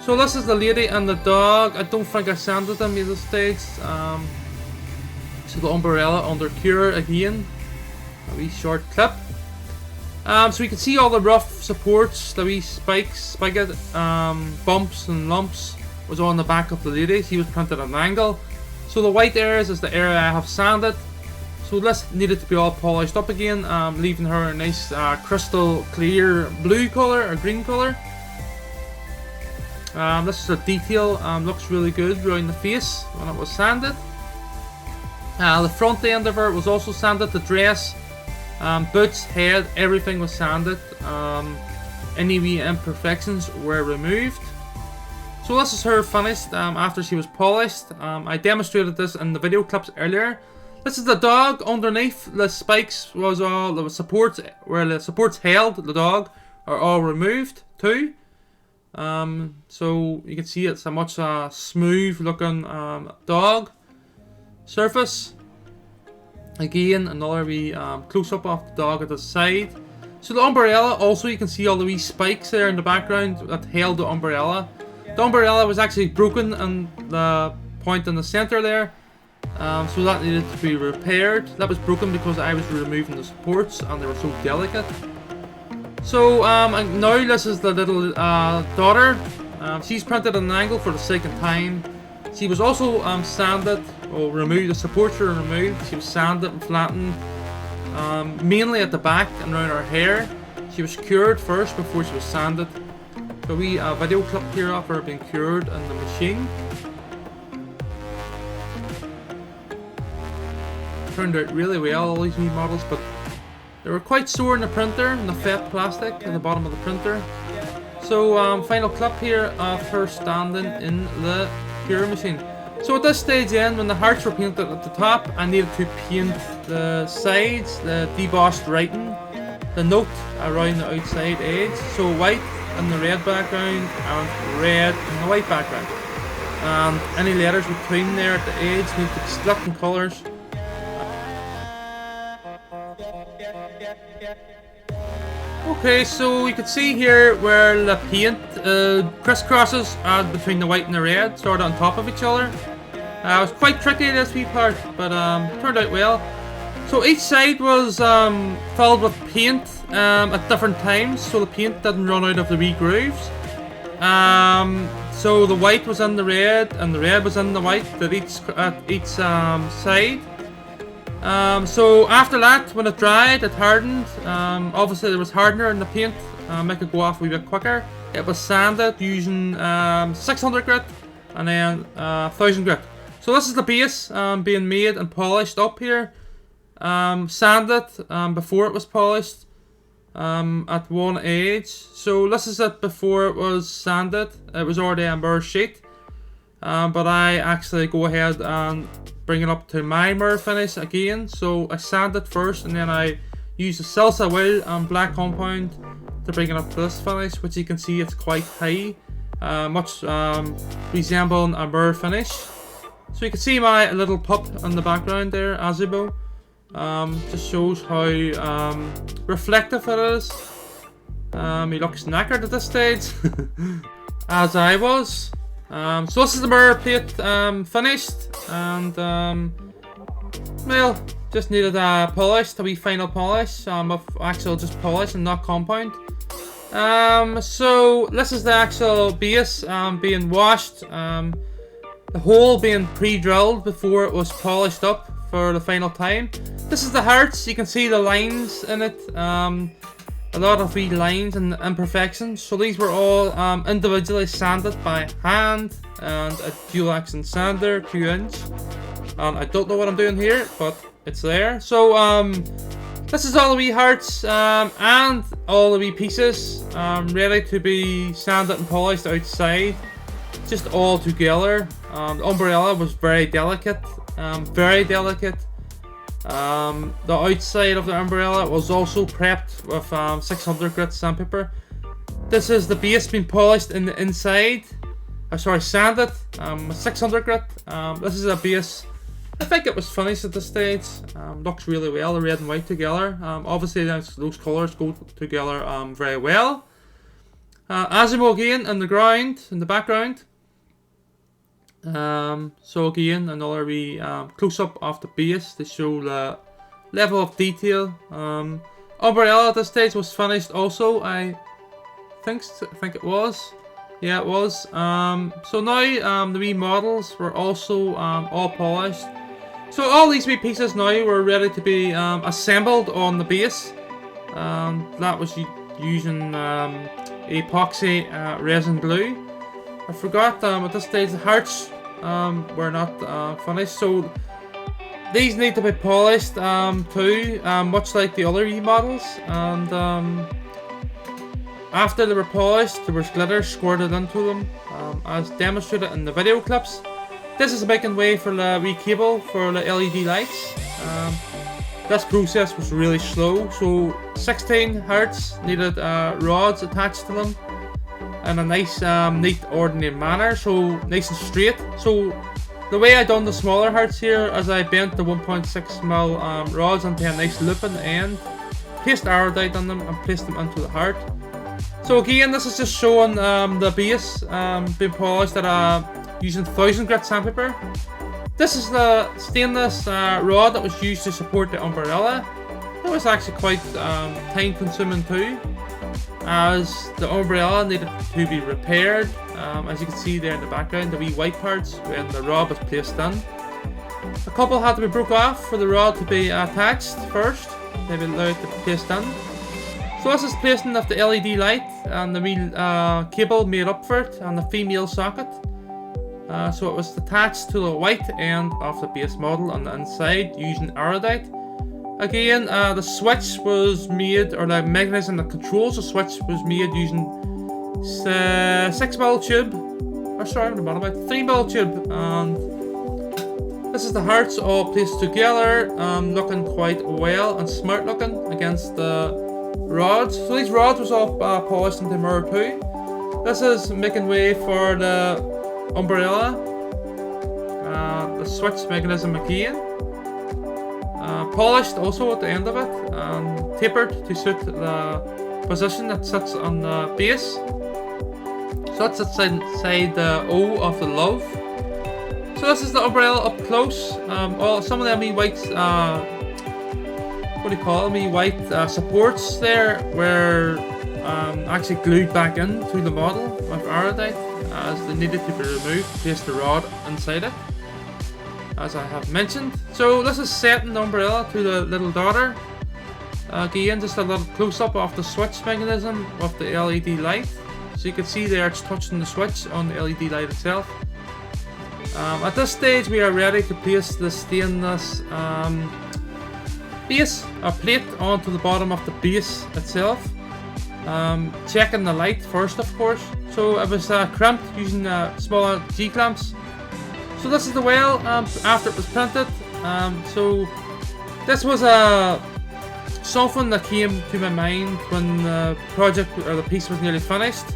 So this is the lady and the dog. I don't think I sanded them at this stage. So the umbrella under cure again. A wee short clip. So you can see all the rough supports, the wee spigot, bumps and lumps was on the back of the lady. She was printed at an angle. So the white areas is the area I have sanded. So this needed to be all polished up again, leaving her a nice crystal clear blue colour or green colour. This is a detail, looks really good around the face when it was sanded. The front end of her was also sanded, the dress, boots, head, everything was sanded. Any wee imperfections were removed. So this is her finished after she was polished. I demonstrated this in the video clips earlier. This is the dog underneath. The spikes was all the supports where the supports held the dog are all removed too. So you can see it's a much smooth looking dog surface. Again, another wee close up of the dog at the side. So the umbrella also, you can see all the wee spikes there in the background that held the umbrella. The umbrella was actually broken in the point in the center there, so that needed to be repaired. That was broken because I was removing the supports and they were so delicate. So and now this is the little daughter. She's printed at an angle for the second time. She was also sanded, or removed, the supports were removed. She was sanded and flattened, mainly at the back and around her hair. She was cured first before she was sanded. So we video clip here of her being cured in the machine. Turned out really well, all these new models, but they were quite sore in the printer, and the fat plastic at the bottom of the printer. So final clip here of her standing in the cure machine. So at this stage then, when the hearts were painted at the top, I needed to paint the sides, the debossed writing, the note around the outside edge. So white in the red background and red in the white background. And any letters between there at the edge need to be split in colours. Okay, so you can see here where the paint crisscrosses between the white and the red, sort of on top of each other. It was quite tricky, this wee part, but turned out well. So each side was filled with paint at different times, so the paint didn't run out of the wee grooves. So the white was in the red, and the red was in the white at each side. So after that, when it dried, it hardened. Obviously there was hardener in the paint, make it go off a wee bit quicker. It was sanded using 600 grit and then 1000 grit. So this is the base being made and polished up here. Sanded before it was polished at one edge. So this is it before it was sanded. It was already a mirror sheet, but I actually go ahead and bring it up to my mirror finish again. So I sand it first, and then I use the salsa oil and black compound to bring it up to this finish, which you can see it's quite high, much resembling a mirror finish. So you can see my little pup in the background there, Azubo. Just shows how reflective it is. He looks knackered at this stage, as I was. So this is the mirror plate finished, and well, just needed a polish, a wee final polish of actual just polish and not compound. So this is the actual base being washed, the hole being pre-drilled before it was polished up for the final time. This is the hearts. You can see the lines in it, a lot of wee lines and imperfections. So these were all individually sanded by hand and a dual action sander, 2-inch. I don't know what I'm doing here, but it's there. So this is all the wee hearts and all the wee pieces ready to be sanded and polished outside, just all together. The umbrella was very delicate, very delicate. The outside of the umbrella was also prepped with 600 grit sandpaper. This is the base being polished in the inside. Sanded with 600 grit. This is a base. I think it was finished at this stage. Looks really well, the red and white together. Obviously those colours go together very well. Azumo again in the background. So again, another wee close-up of the base to show the level of detail. Umbrella at this stage was finished also, I think it was. Yeah, it was. So now the wee models were also all polished. So all these wee pieces now were ready to be assembled on the base. That was using epoxy resin glue. I forgot at this stage the hearts were not finished, so these need to be polished too, much like the other models. And after they were polished, there was glitter squirted into them, as demonstrated in the video clips. This is making way for the wee cable for the LED lights. This process was really slow, so 16 hearts needed rods attached to them in a nice, neat, ordinary manner, so nice and straight. So the way I done the smaller hearts here is I bent the 1.6mm rods into a nice loop in the end, placed iodide on them and placed them into the heart. So again, this is just showing the base being polished at using 1000 grit sandpaper. This is the stainless rod that was used to support the umbrella. It was actually quite time consuming too, as the umbrella needed to be repaired as you can see there in the background, the wee white parts when the rod was placed in. A couple had to be broke off for the rod to be attached first. They were allowed to be placed in. So this is placing of the LED light and the wee cable made up for it and the female socket. So it was attached to the white end of the base model on the inside using erudite. Again, the switch was made, or the mechanism that controls the switch was made using 6mm tube, or sorry, I'm about 3mm tube, and this is the hearts all placed together, looking quite well and smart looking against the rods. So these rods was all polished into mirror too. This is making way for the umbrella, the switch mechanism again. Polished also at the end of it, and tapered to suit the position that sits on the base. So that's inside the O of the love. So this is the umbrella up close. Some of them wee white, what do you call them? Wee white supports there were actually glued back into the model with erudite as they needed to be removed to place the rod inside it, as I have mentioned. So this is setting the umbrella to the little daughter. Again, just a little close-up of the switch mechanism of the LED light. So you can see there it's touching the switch on the LED light itself. At this stage we are ready to place the stainless base, a plate, onto the bottom of the base itself. Checking the light first, of course. So it was crimped using smaller G-clamps. So this is the well after it was printed. So this was something that came to my mind when the project or the piece was nearly finished.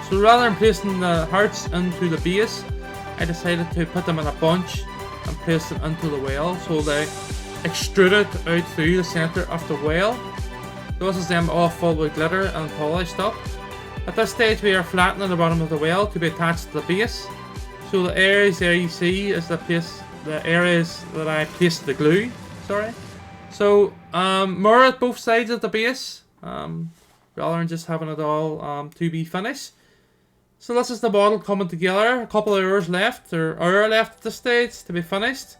So rather than placing the hearts into the base, I decided to put them in a bunch and place them into the well, so they extruded out through the centre of the well. So this is them all full with glitter and polished up. At this stage we are flattening the bottom of the well to be attached to the base. So the areas there you see is the areas that I placed the glue. Sorry. So mirror at both sides of the base, rather than just having it all to be finished. So this is the model coming together. A couple of hours left, or hour left at this stage to be finished.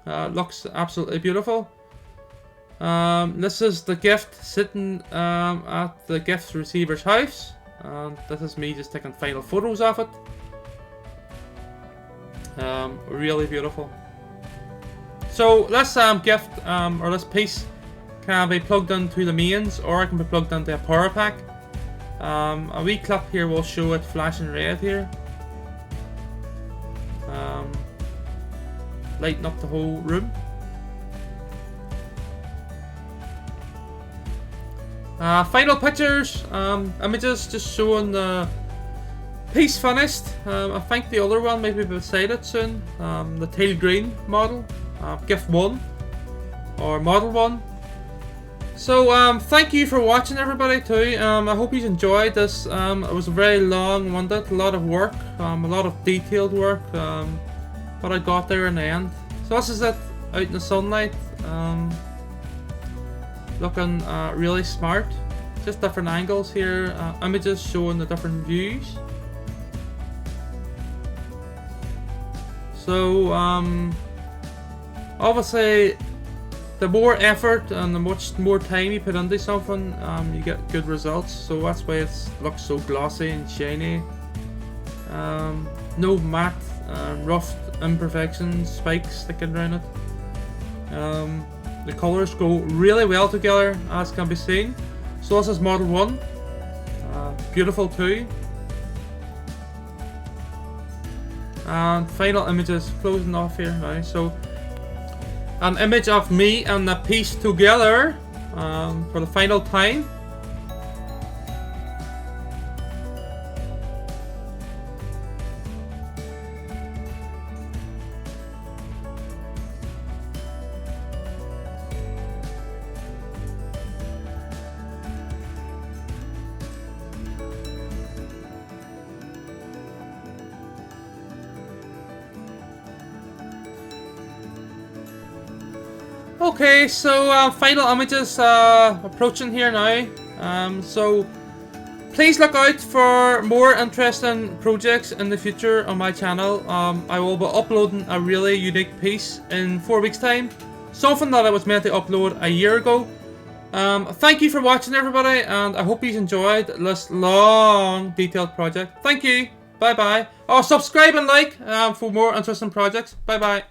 Looks absolutely beautiful. This is the gift sitting at the gift receiver's house. And this is me just taking final photos of it. Really beautiful. So this gift or this piece can be plugged into the mains, or it can be plugged into a power pack. A wee clip here will show it flashing red here, lighting up the whole room. Final pictures, images just showing the piece finished. I think the other one may be beside it soon. The teal green model, gift 1 or model 1. So thank you for watching, everybody, too. I hope you enjoyed this. It was a very long-winded, a lot of work, a lot of detailed work, but I got there in the end. So this is it out in the sunlight, looking really smart. Just different angles here, images showing the different views. So obviously, the more effort and the much more time you put into something, you get good results. So that's why it looks so glossy and shiny. No matte, rough imperfections, spikes sticking around it. The colours go really well together, as can be seen. So this is model 1. Beautiful too. And final images closing off here now. So an image of me and the piece together for the final time. Okay, so final images approaching here now. So Please look out for more interesting projects in the future on my channel. I will be uploading a really unique piece in 4 weeks time. Something that I was meant to upload a year ago. Thank you for watching, everybody, and I hope you enjoyed this long, detailed project. Thank you. Bye bye. Oh, subscribe and like for more interesting projects. Bye bye.